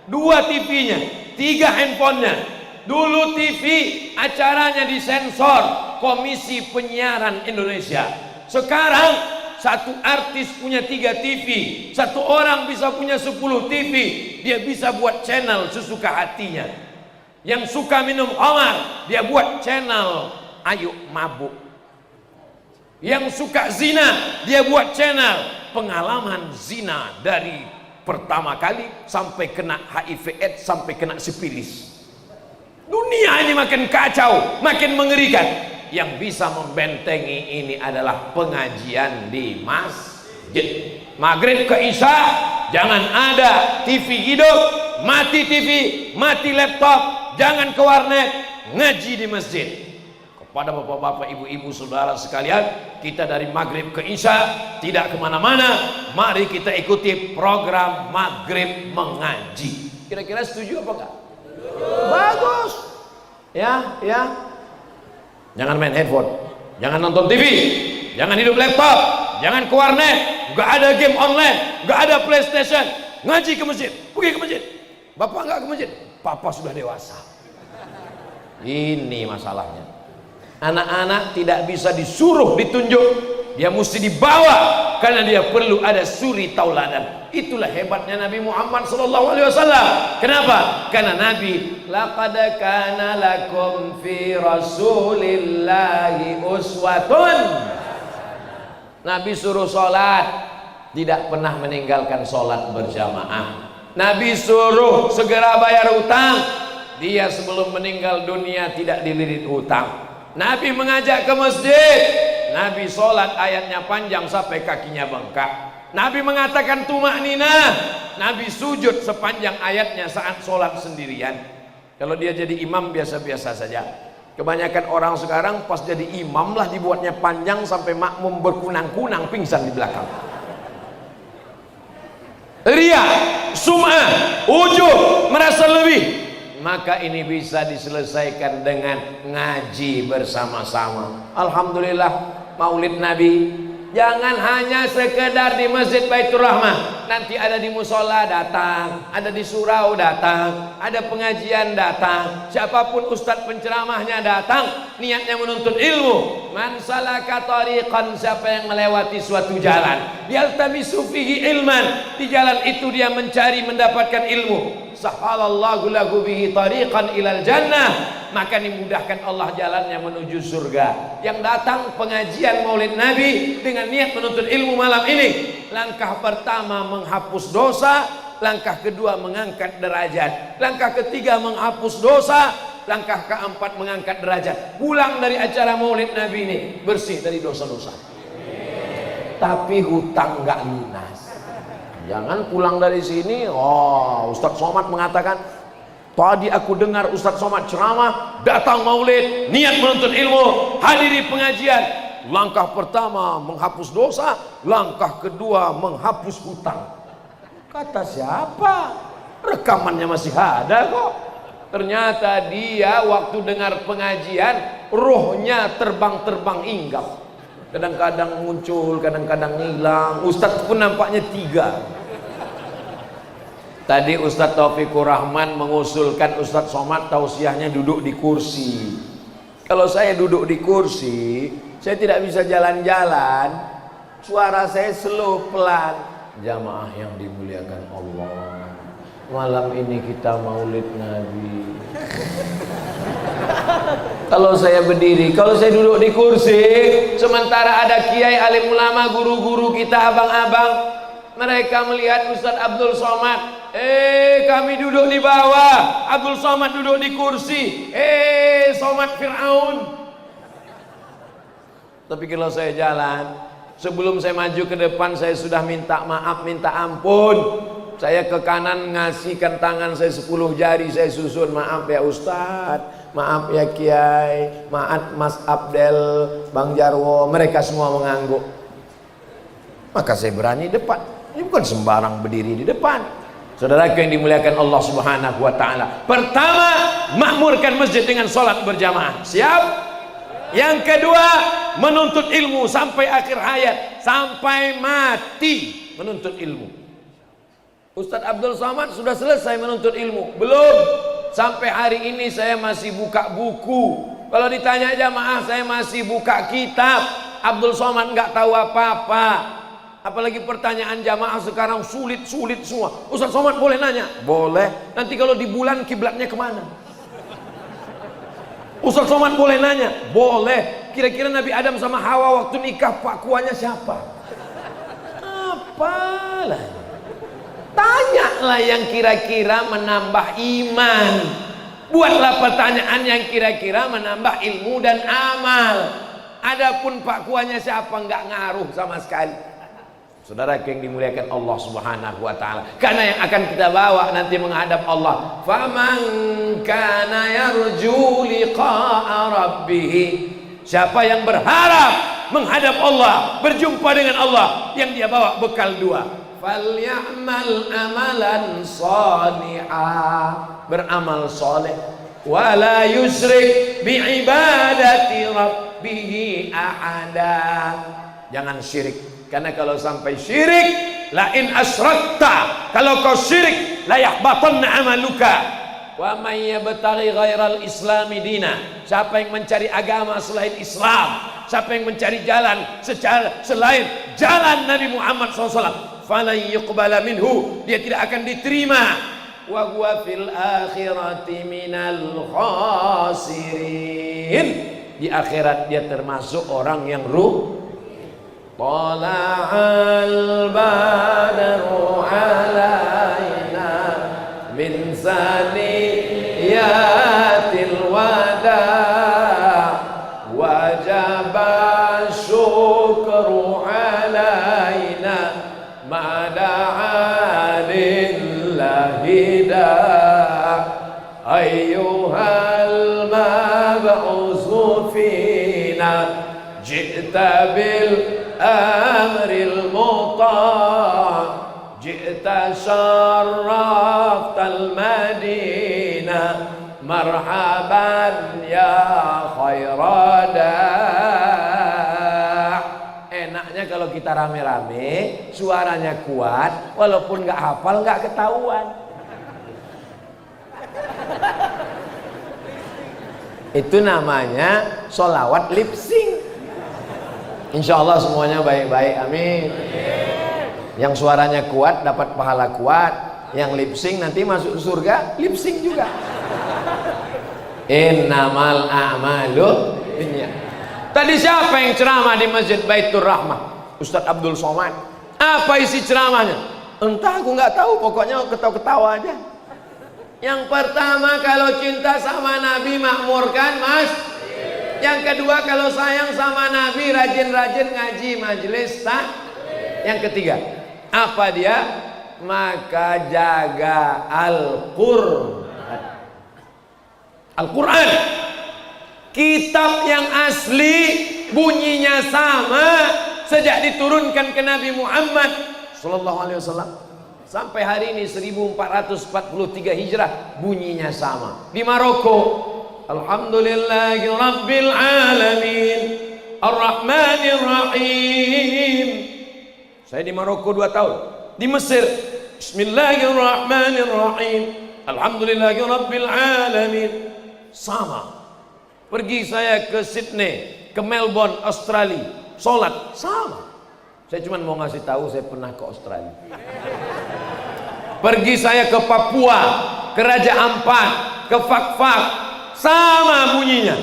2 TV-nya, 3 handphonenya. Dulu TV acaranya disensor Komisi Penyiaran Indonesia. Sekarang satu artis punya 3 TV, satu orang bisa punya 10 TV. Dia bisa buat channel sesuka hatinya. Yang suka minum khamar, dia buat channel Ayo Mabuk. Yang suka zina, dia buat channel pengalaman zina dari pertama kali sampai kena HIV/AIDS, sampai kena sipilis. Dunia ini makin kacau, makin mengerikan. Yang bisa membentengi ini adalah pengajian di masjid. Maghrib ke Isya jangan ada TV hidup, mati TV, mati laptop, jangan ke warnet, ngaji di masjid. Kepada bapak-bapak, ibu-ibu, saudara sekalian, kita dari maghrib ke Isya tidak kemana-mana. Mari kita ikuti program maghrib mengaji. Kira-kira setuju apa enggak? Bagus. Ya. Jangan main handphone, jangan nonton TV, jangan hidup laptop, jangan ke warnet, nggak ada game online, nggak ada PlayStation. Ngaji ke masjid, pergi ke masjid. Bapak nggak ke masjid, papa sudah dewasa. Ini masalahnya. Anak-anak tidak bisa disuruh ditunjuk, dia mesti dibawa karena dia perlu ada suri tauladan. Itulah hebatnya Nabi Muhammad SAW. Kenapa? Karena Nabi, laqad kana lakum fi rasulillahi uswatun. Nabi suruh sholat, tidak pernah meninggalkan sholat berjamaah. Nabi suruh segera bayar utang, dia sebelum meninggal dunia tidak dililit hutang. Nabi mengajak ke masjid, Nabi sholat ayatnya panjang sampai kakinya bengkak. Nabi mengatakan tumakninah, Nabi sujud sepanjang ayatnya saat sholat sendirian. Kalau dia jadi imam biasa-biasa saja. Kebanyakan orang sekarang pas jadi imam lah dibuatnya panjang sampai makmum berkunang-kunang pingsan di belakang. Ria, sum'ah, ujub, merasa lebih. Maka ini bisa diselesaikan dengan ngaji bersama-sama. Alhamdulillah, maulid Nabi jangan hanya sekedar di Masjid Baitur Rahmah. Nanti ada di musola datang, ada di surau datang, ada pengajian datang, siapapun ustadz penceramahnya datang, niatnya menuntut ilmu. Man salaka tariqan, siapa yang melewati suatu jalan, yaltamisu fihi ilman, di jalan itu dia mencari mendapatkan ilmu, sahalallahu lahu bihi tariqan ilal jannah, maka dimudahkan Allah jalannya menuju surga. Yang datang pengajian maulid Nabi dengan niat menuntut ilmu malam ini, langkah pertama menghapus dosa, langkah kedua mengangkat derajat, langkah ketiga menghapus dosa, langkah keempat mengangkat derajat. Pulang dari acara maulid Nabi ini bersih dari dosa-dosa. Tapi hutang nggak lunas. Jangan pulang dari sini, Ustadz Somad mengatakan, tadi aku dengar Ustadz Somad ceramah, datang maulid, niat menuntut ilmu, hadiri pengajian. Langkah pertama menghapus dosa, langkah kedua menghapus hutang. Kata siapa? Rekamannya masih ada kok. Ternyata dia waktu dengar pengajian, rohnya terbang-terbang hinggap. Kadang-kadang muncul, kadang-kadang hilang. Ustadz pun nampaknya 3. Tadi Ustadz Taufikur Rahman mengusulkan Ustadz Somad tausiahnya duduk di kursi. Kalau saya duduk di kursi, saya tidak bisa jalan-jalan, suara saya slow, pelan. Jamaah yang dimuliakan Allah, malam ini kita maulid Nabi. Kalau saya berdiri, kalau saya duduk di kursi, sementara ada kiai, alim ulama, guru-guru kita, abang-abang, mereka melihat Ustadz Abdul Somad, kami duduk di bawah, Abdul Somad duduk di kursi, Somad Fir'aun. Tapi kalau saya jalan, sebelum saya maju ke depan, saya sudah minta maaf, minta ampun. Saya ke kanan ngasihkan tangan saya 10 jari, saya susun, maaf ya Ustadz, maaf ya Kiai, maaf Mas Abdel, Bang Jarwo, mereka semua mengangguk. Maka saya berani depan. Ini bukan sembarang berdiri di depan. Saudara yang dimuliakan Allah Subhanahu wa taala. Pertama, makmurkan masjid dengan sholat berjamaah. Siap? Yang kedua, menuntut ilmu sampai akhir hayat, sampai mati menuntut ilmu. Ustadz Abdul Somad sudah selesai menuntut ilmu? Belum. Sampai hari ini saya masih buka buku. Kalau ditanya jamaah, saya masih buka kitab. Abdul Somad nggak tahu apa-apa. Apalagi pertanyaan jamaah sekarang sulit-sulit semua. Ustadz Somad boleh nanya? Boleh. Nanti kalau di bulan kiblatnya kemana? Ustadz Somad boleh nanya? Boleh. Kira-kira Nabi Adam sama Hawa waktu nikah pak kuahnya siapa? Apalah. Tanyalah yang kira-kira menambah iman. Buatlah pertanyaan yang kira-kira menambah ilmu dan amal. Adapun pakuannya siapa nggak ngaruh sama sekali. Saudara yang dimuliakan Allah Subhanahu wa taala. Karena yang akan kita bawa nanti menghadap Allah. Faman kana yarju liqa'a rabbih. Siapa yang berharap menghadap Allah, berjumpa dengan Allah, yang dia bawa bekal dua. Falyamal amalan salihah, beramal soleh, wala yusyrik biibadati rabbih ahada. Jangan syirik, karena kalau sampai syirik, la in asyrakta, kalau kau syirik, la yahbatanna amaluka. Wa may yabtaghi ghairal islami dina, siapa yang mencari agama selain Islam, siapa yang mencari jalan selain jalan Nabi Muhammad SAW, falan yuqbala minhu, dia tidak akan diterima. Wa huwa fil akhirati minal khasirin, di akhirat dia termasuk orang yang rugi. Tala'al badru alaina min saniyatil wada, wajaba syukru alaina mada'a lillahi da ayyuhal mab'usu fina ji'ta bil amril muta' ji'ta syarraftal madinah marhaban ya khairada. Enaknya kalau kita rame-rame, suaranya kuat, walaupun nggak hafal nggak ketahuan. Itu namanya sholawat lip sync. Insya Allah semuanya baik-baik, amin. Yang suaranya kuat dapat pahala kuat, yang lip sync nanti masuk surga lip sync juga. Innamal a'malu binniyat. Tadi siapa yang ceramah di Masjid Baitur Rahmah? Ustadz Abdul Somad. Apa isi ceramahnya? Entah, aku nggak tahu, pokoknya ketawa-ketawa aja. Yang pertama, kalau cinta sama Nabi makmurkan mas. Yang kedua, kalau sayang sama Nabi rajin-rajin ngaji majelis tak. Yang ketiga, apa dia? Maka jaga Al-Qur'an. Al-Qur'an, kitab yang asli, bunyinya sama sejak diturunkan ke Nabi Muhammad sallallahu alaihi wasallam sampai hari ini 1443 Hijrah, bunyinya sama. Di Maroko, alhamdulillahi rabbil alamin ar-rahmanir rahim. Saya di Maroko 2 tahun. Di Mesir, bismillahirrahmanirrahim alhamdulillahi rabbil alamin. Sama. Pergi saya ke Sydney, ke Melbourne, Australia, sholat sama. Saya cuma mau ngasih tahu saya pernah ke Australia. Pergi saya ke Papua, ke Raja Ampat, ke Fak-Fak, sama bunyinya.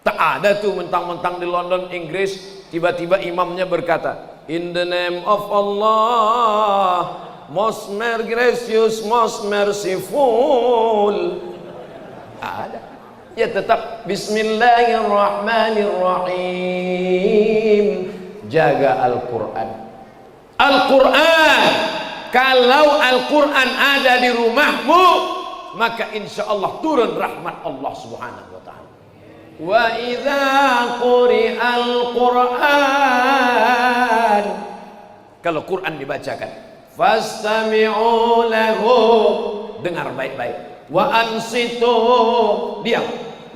Tak ada tuh mentang-mentang di London, Inggris, tiba-tiba imamnya berkata, in the name of Allah, most gracious, most merciful. Tak ada. Ya tetap bismillahirrahmanirrahim. Jaga Al-Quran. Al-Quran, kalau Al-Quran ada di rumahmu, maka insya Allah turun rahmat Allah subhanahu wa ta'ala. Wa idza quri'al Quran, kalau Quran dibacakan, fastami'u lahu, dengar baik-baik. Wa ansitu, diam,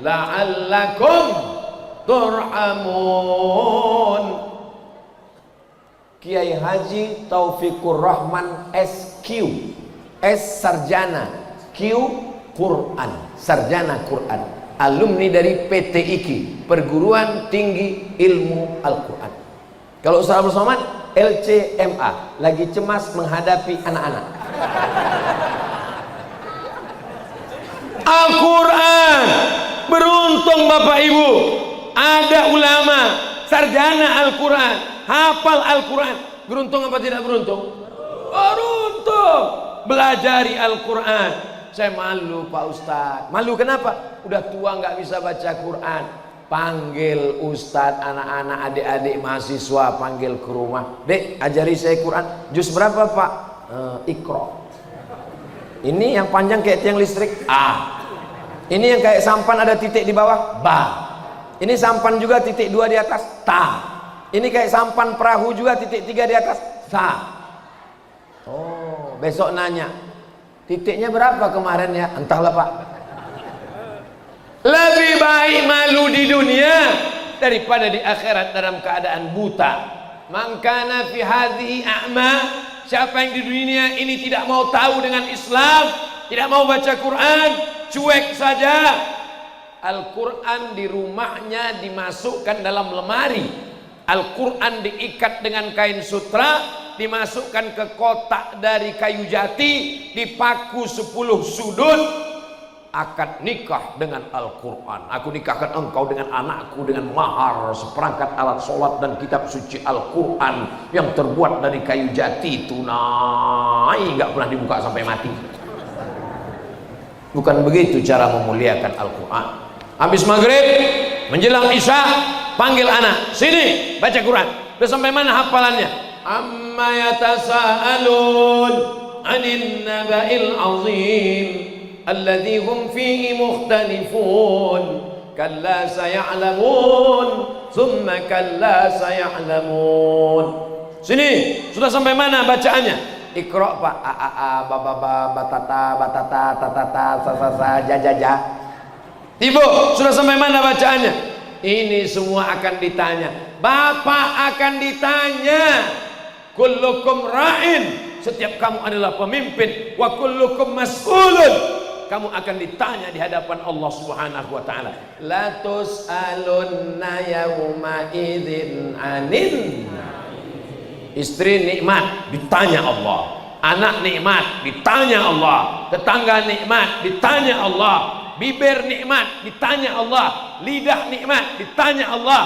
la'allakum turhamun. Kiai Haji Taufikur Rahman SQ, S sarjana, Q Quran, sarjana Quran, alumni dari PTIQ, Perguruan Tinggi Ilmu Al-Quran. Kalau Ustaz Abdul Somad LCMA, lagi cemas menghadapi anak-anak. Al-Quran, beruntung Bapak Ibu, ada ulama sarjana Al-Quran, hafal Al-Quran, Beruntung apa tidak beruntung? Beruntung. Belajari Al-Quran. Saya malu Pak Ustadz. Malu kenapa? Udah tua nggak bisa baca Quran. Panggil Ustadz, anak-anak, adik-adik mahasiswa, panggil ke rumah. Dek, ajari saya Quran. Juz berapa Pak? Iqra. Ini yang panjang kayak tiang listrik, A. Ini yang kayak sampan ada titik di bawah, Ba. Ini sampan juga titik 2 di atas, Ta. Ini kayak sampan perahu juga titik 3 di atas, Sa. Oh, besok nanya, titiknya berapa kemarin ya? Entahlah Pak. Lebih baik malu di dunia daripada di akhirat dalam keadaan buta. Man kana fi hadhihi a'ma, siapa yang di dunia ini tidak mau tahu dengan Islam, tidak mau baca Quran, cuek saja. Al-Quran di rumahnya dimasukkan dalam lemari, Al-Quran diikat dengan kain sutra, dimasukkan ke kotak dari kayu jati, dipaku 10 sudut. Akad nikah dengan Al-Quran. Aku nikahkan engkau dengan anakku dengan mahar seperangkat alat sholat dan kitab suci Al-Quran yang terbuat dari kayu jati tunai, nggak pernah dibuka sampai mati. Bukan begitu cara memuliakan Al-Quran. Habis maghrib menjelang isya, panggil anak, sini baca Quran. Udah sampai mana hafalannya? Amma yatasaalun 'anil naba'il 'azim alladzi hum fihi mukhtalifun kalla saya'lamun thumma kalla saya'lamun. Sini, sudah sampai mana bacaannya? Iqra Pak. A a a ba ba ba batata batata tatata sa jajaja. Ibu, sudah sampai mana bacaannya? Ini semua akan ditanya. Bapak akan ditanya. Kullukum ra'in, setiap kamu adalah pemimpin. Wa kullukum mas'ulun, kamu akan ditanya di hadapan Allah Subhanahu wa taala. La tus'alunna yauma idzin anin. Istri nikmat ditanya Allah, anak nikmat ditanya Allah, tetangga nikmat ditanya Allah, bibir nikmat ditanya Allah, lidah nikmat ditanya Allah.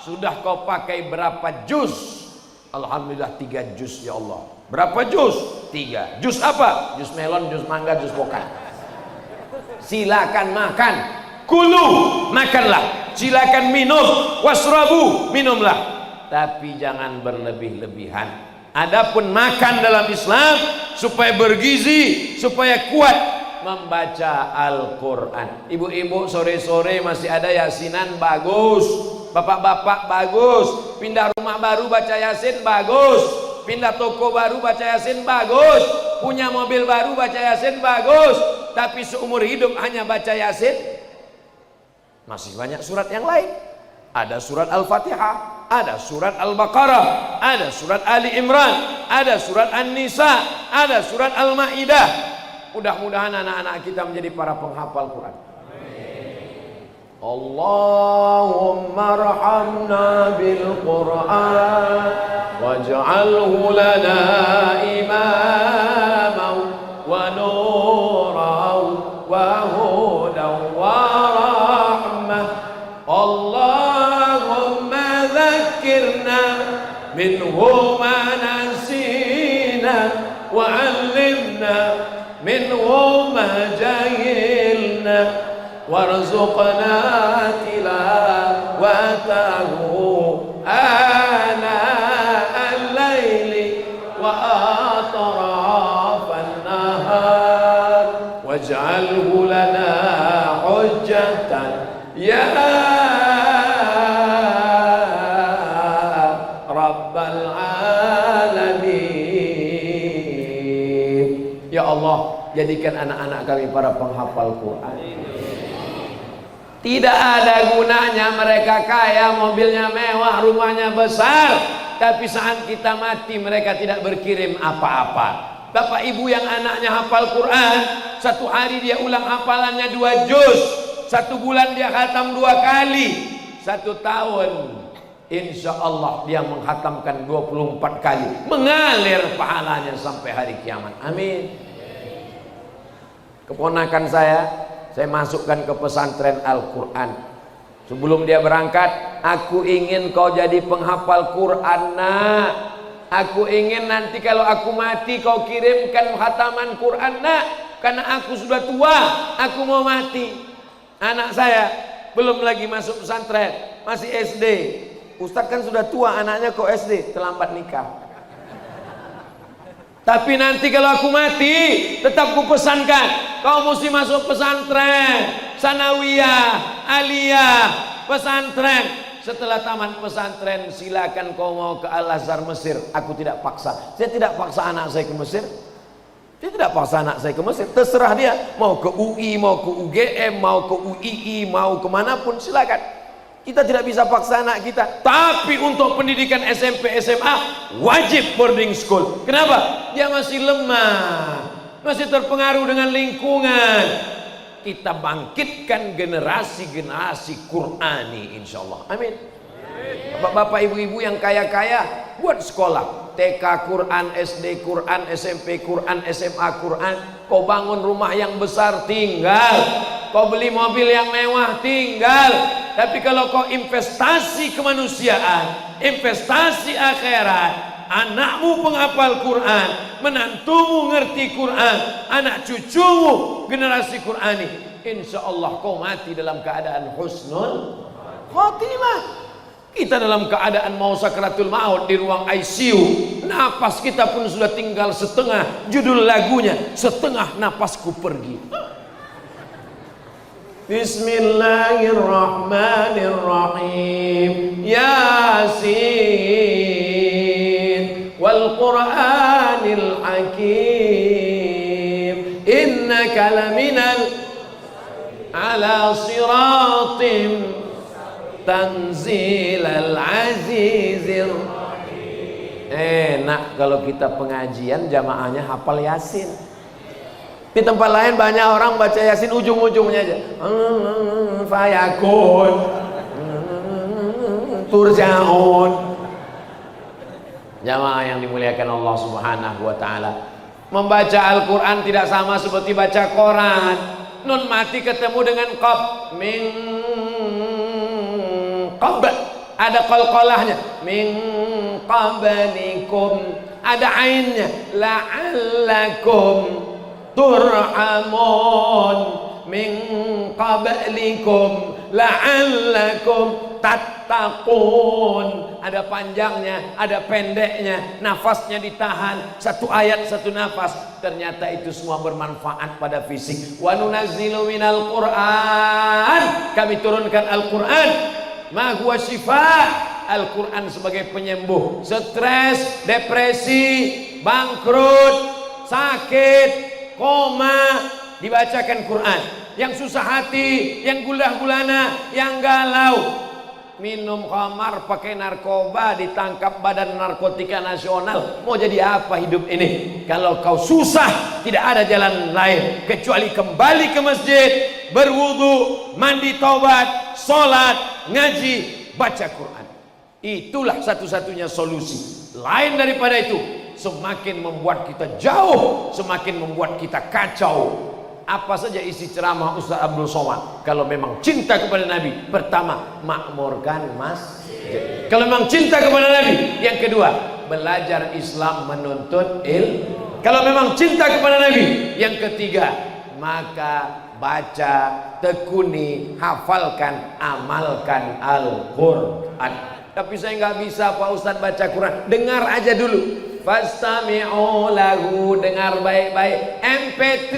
Sudah kau pakai berapa juz? Alhamdulillah 3 juz ya Allah. Berapa juz? 3. Juz apa? Juz melon, juz mangga, juz pokan. Silakan makan, kulu, makanlah. Silakan minum, wasrabu, minumlah. Tapi jangan berlebih-lebihan. Adapun makan dalam Islam supaya bergizi, supaya kuat, membaca Al-Quran. Ibu-ibu sore-sore masih ada yasinan, bagus. Bapak-bapak bagus. Pindah rumah baru baca yasin, bagus. Pindah toko baru baca yasin, bagus. Punya mobil baru baca yasin, bagus. Tapi seumur hidup hanya baca yasin, masih banyak surat yang lain. Ada surat Al-Fatihah, ada surat Al-Baqarah, ada surat Ali Imran, ada surat An-Nisa, ada surat Al-Ma'idah. Mudah-mudahan anak-anak kita menjadi para penghafal Quran. Allahumma arhamna bil Quran waj'alhu lana imaman wa nuran wa hudan wa rahmah. Allahumma dhakkirna minhu ma nasina wa 'allimna minhu ma jahilna warzuqna tilawatahu ana al-laili wa atrafan nahar waj'alhu lana hujjatan ya rabbal alamin. Ya Allah, jadikan anak-anak kami para penghafal Quran. Tidak ada gunanya mereka kaya, mobilnya mewah, rumahnya besar, tapi saat kita mati mereka tidak berkirim apa-apa. Bapak ibu yang anaknya hafal Quran, satu hari dia ulang hafalannya 2 juz, 1 bulan dia khatam 2 kali, 1 tahun insya Allah dia menghatamkan 24 kali, mengalir pahalanya sampai hari kiamat. Amin. Keponakan saya masukkan ke pesantren Al-Quran. Sebelum dia berangkat, aku ingin kau jadi penghafal Quran nak. Aku ingin nanti kalau aku mati kau kirimkan khataman Quran, nak, karena aku sudah tua, aku mau mati. Anak saya belum lagi masuk pesantren, masih SD. Ustadz kan sudah tua, anaknya kok SD, terlambat nikah. Tapi nanti kalau aku mati, tetap ku pesankan, kau mesti masuk pesantren, sanawiyah, aliyah, pesantren. Setelah tamat pesantren, silakan kau mau ke Al-Azhar Mesir. Aku tidak paksa. Saya tidak paksa anak saya ke Mesir. Dia tidak paksa anak saya ke Mesir. Terserah dia. Mau ke UI, mau ke UGM, mau ke UII, mau kemanapun, silakan. Kita tidak bisa paksa anak kita. Tapi untuk pendidikan SMP, SMA, wajib boarding school. Kenapa? Dia masih lemah, masih terpengaruh dengan lingkungan. Kita bangkitkan generasi-generasi Qur'ani, insyaallah. Amin. Bapak-bapak, ibu-ibu yang kaya-kaya, buat sekolah TK Quran, SD Quran, SMP Quran, SMA Quran. Kau bangun rumah yang besar, tinggal. Kau beli mobil yang mewah, tinggal. Tapi kalau kau investasi kemanusiaan, investasi akhirat, anakmu penghafal Quran, menantumu ngerti Quran, anak cucumu generasi Qurani, insya Allah kau mati dalam keadaan husnul khotimah. Kita dalam keadaan mau sakratul maut di ruang ICU, napas kita pun sudah tinggal setengah. Judul lagunya, setengah napasku pergi. Bismillahirrahmanirrahim. Yasin wal Qur'anil Hakim, innaka laminal ala siratim tanzilal azizir. Enak kalau kita pengajian jamaahnya hafal Yasin. Di tempat lain banyak orang baca Yasin ujung-ujungnya aja. Fayakun, turjaun. Jamaah yang dimuliakan Allah Subhanahu wa taala, membaca Al-Qur'an tidak sama seperti baca Quran. Nun mati ketemu dengan qaf, min qab, ada qalqalahnya, min qablikum, ada ainnya, la'allakum turhamun, min qablikum la'allakum tattaqun. Ada panjangnya, ada pendeknya, nafasnya ditahan, satu ayat satu nafas. Ternyata itu semua bermanfaat pada fisik. Wa nunazzilu minal Qur'an, kami turunkan Al-Qur'an, ma huwa shifa. Al-Quran sebagai penyembuh stres, depresi, bangkrut, sakit, koma, dibacakan Quran. Yang susah hati, yang gundah gulana, yang galau, minum khamar, pakai narkoba, ditangkap Badan Narkotika Nasional, mau jadi apa hidup ini? Kalau kau susah, tidak ada jalan lain kecuali kembali ke masjid, berwudu, mandi taubat, sholat, ngaji, baca Quran. Itulah satu-satunya solusi. Lain daripada itu semakin membuat kita jauh, semakin membuat kita kacau. Apa saja isi ceramah Ustaz Abdul Somad? Kalau memang cinta kepada Nabi, pertama, makmurkan masjid. Kalau memang cinta kepada Nabi, yang kedua, belajar Islam, menuntut ilmu. Kalau memang cinta kepada Nabi, yang ketiga, maka baca, tekuni, hafalkan, amalkan Al-Quran. Tapi saya nggak bisa Pak Ustadz baca Quran. Dengar aja dulu. Fastami'u lahu, dengar baik-baik. MP3,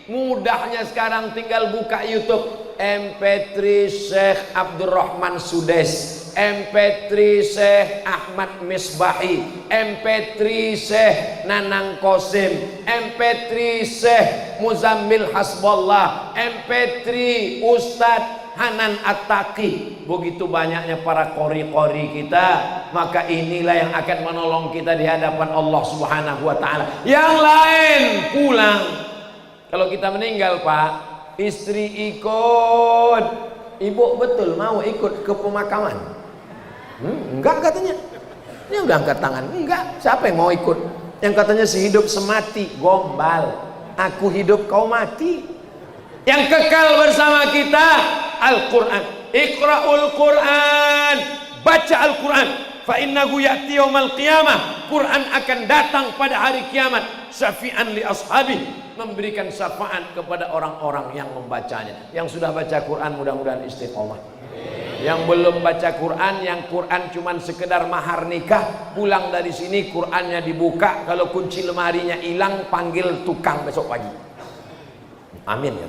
mudahnya sekarang tinggal buka YouTube. MP3 Syekh Abdurrahman Sudes, MP3 Syekh Ahmad Misbahi, MP3 Syekh Nanang Qasim, MP3 Syekh Muzammil Hasballah, MP3 Ustadz Hanan At-Taqi. Begitu banyaknya para qori-qori kita, maka inilah yang akan menolong kita di hadapan Allah Subhanahu wa taala. Yang lain pulang. Kalau kita meninggal, Pak, istri ikut, ibu betul mau ikut ke pemakaman? Enggak katanya. Ini udah angkat tangan. Enggak, siapa yang mau ikut? Yang katanya sehidup semati, gombal. Aku hidup kau mati. Yang kekal bersama kita Al-Quran. Iqra'ul Quran, baca Al-Quran. fa innahu ya'ti yaumal qiyamah, Quran akan datang pada hari kiamat, syafi'an li ashabi, memberikan syafaat kepada orang-orang yang membacanya. Yang sudah baca Quran mudah-mudahan istiqomah. Yang belum baca Quran, yang Quran cuman sekedar mahar nikah, pulang dari sini Qurannya dibuka, kalau kunci lemarinya hilang panggil tukang besok pagi. Amin ya.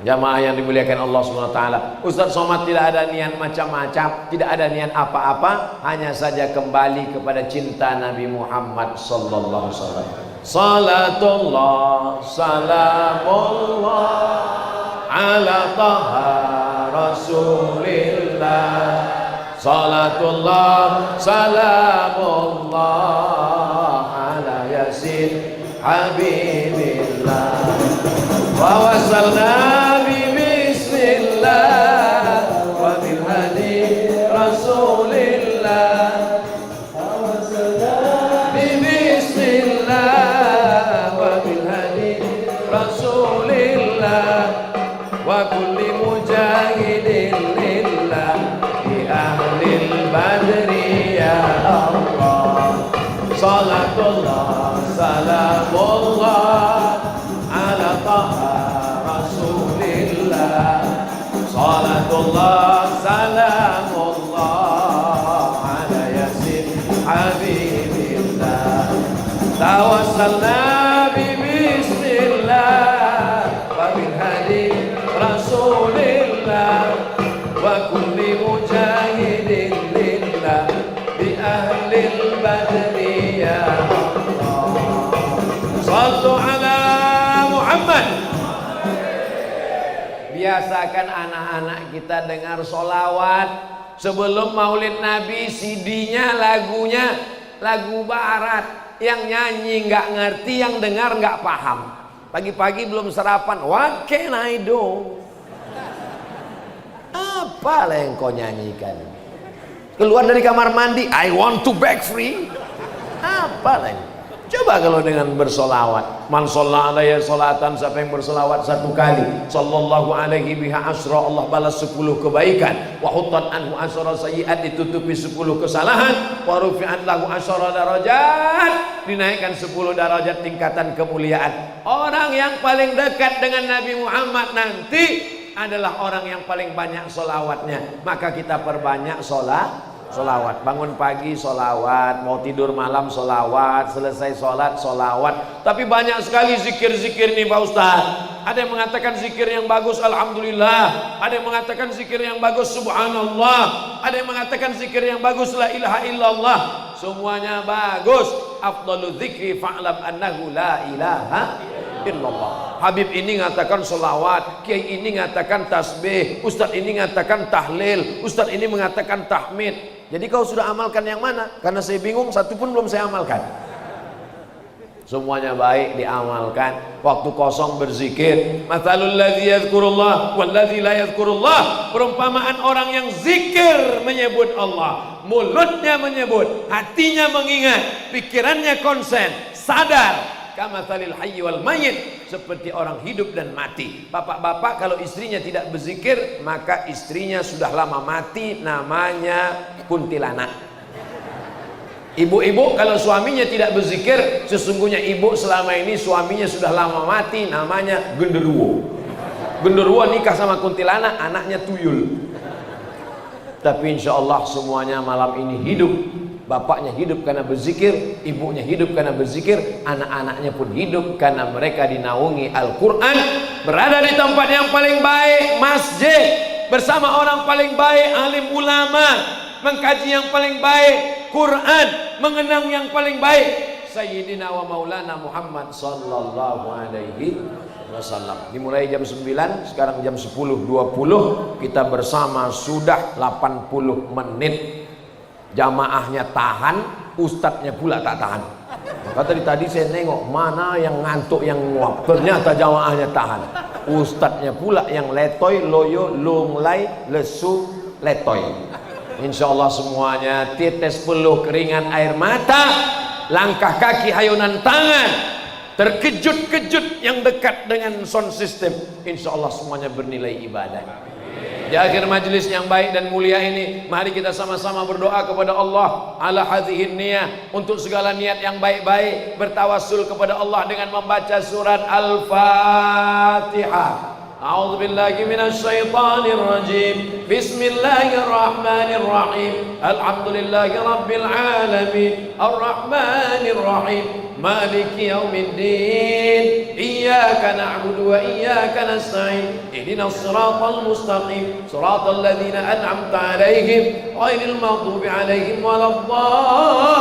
Jamaah yang dimuliakan Allah Subhanahu wa taala. Ustaz Somad tidak ada niat macam-macam, tidak ada niat apa-apa, hanya saja kembali kepada cinta Nabi Muhammad sallallahu alaihi wasallam. Salatullah salamullah ala taha Rasulillah, salatullah salamullah ala yasin habibillah, wa wasalna bi bismillah wa bil hadi Rasulillah, wa wasalna bi bismillah wa bil hadi Rasulillah, wa kulli mujahidin lillah bi ahlil badri ya Allah, salatullah salamullah ala taha Rasulillah, salatullah salamullah ala yasin habibillah, tawassalna bi bismillah wa bil hadi Rasulillah, wa kulli mujahidin lillah bi ahlil badri ya Allah, sallu ala Muhammad. Biasakan anak-anak kita dengar solawat sebelum maulid Nabi. CD-nya lagunya lagu barat, yang nyanyi nggak ngerti, yang dengar nggak paham. Pagi-pagi belum sarapan, what can I do? Apalah yang kau nyanyikan? Keluar dari kamar mandi, I want to break free. Apalah ini? Coba kalau dengan bersolawat, man sholla alaihi sholatan, siapa yang bersolawat satu kali, sallallahu alaihi biha asra, Allah balas 10 kebaikan, wa huttat anhu asra sayyi'at, ditutupi 10 kesalahan, wa rufi'at lahu asra darajat, dinaikkan 10 derajat tingkatan kemuliaan. Orang yang paling dekat dengan Nabi Muhammad nanti adalah orang yang paling banyak solawatnya. Maka kita perbanyak solawat, bangun pagi solawat, mau tidur malam solawat, selesai sholat solawat. Tapi banyak sekali zikir-zikir nih Pak Ustaz. Ada yang mengatakan zikir yang bagus Alhamdulillah, ada yang mengatakan zikir yang bagus Subhanallah, ada yang mengatakan zikir yang bagus La ilaha illallah. Semuanya bagus. Afdalu dzikri fa'lam annahu la ilaha illallah. Habib ini ngatakan solawat, kiai ini ngatakan tasbih, ustadz ini ngatakan tahlil, ustadz ini mengatakan tahmid. Jadi kau sudah amalkan yang mana? Karena saya bingung, satu pun belum saya amalkan. Semuanya baik diamalkan. Waktu kosong berzikir. Mathalul ladzi yadhkurullah wal ladzi la yadhkurullah. Perumpamaan orang yang zikir menyebut Allah, mulutnya menyebut, hatinya mengingat, pikirannya konsen, sadar. Kamathalil hayy wal mayyit, seperti orang hidup dan mati. Bapak-bapak kalau istrinya tidak berzikir, maka istrinya sudah lama mati, namanya kuntilanak. Ibu-ibu kalau suaminya tidak berzikir, sesungguhnya ibu selama ini suaminya sudah lama mati, namanya genderuwo. Genderuwo nikah sama kuntilanak, anaknya tuyul. Tapi insya Allah semuanya malam ini hidup. Bapaknya hidup karena berzikir, ibunya hidup karena berzikir, anak-anaknya pun hidup karena mereka dinaungi Al-Quran, berada di tempat yang paling baik, masjid, bersama orang paling baik, alim ulama, mengkaji yang paling baik, Quran, mengenang yang paling baik, Sayyidina wa Maulana Muhammad sallallahu alaihi wasallam. Dimulai jam 9, sekarang jam 10.20, kita bersama sudah 80 menit. Jamaahnya tahan, ustadznya pula tak tahan. Maka tadi saya nengok mana yang ngantuk yang nguap, ternyata jamaahnya tahan. Ustadznya pula yang letoy, loyo, lunglai, lesu, letoy. Insya Allah semuanya tetes peluh keringat air mata, langkah kaki hayunan tangan, terkejut-kejut yang dekat dengan sound system. Insya Allah semuanya bernilai ibadah. Di akhir majlis yang baik dan mulia ini, mari kita sama-sama berdoa kepada Allah ala hadhihin niyah, untuk segala niat yang baik-baik, bertawassul kepada Allah dengan membaca surat Al-Fatihah. أعوذ بالله من الشيطان الرجيم بسم الله الرحمن الرحيم الحمد لله رب العالمين الرحمن الرحيم مالك يوم الدين إياك نعبد وإياك نستعين اهدنا الصراط المستقيم صراط الذين أنعمت عليهم غير المغضوب عليهم ولا الضالين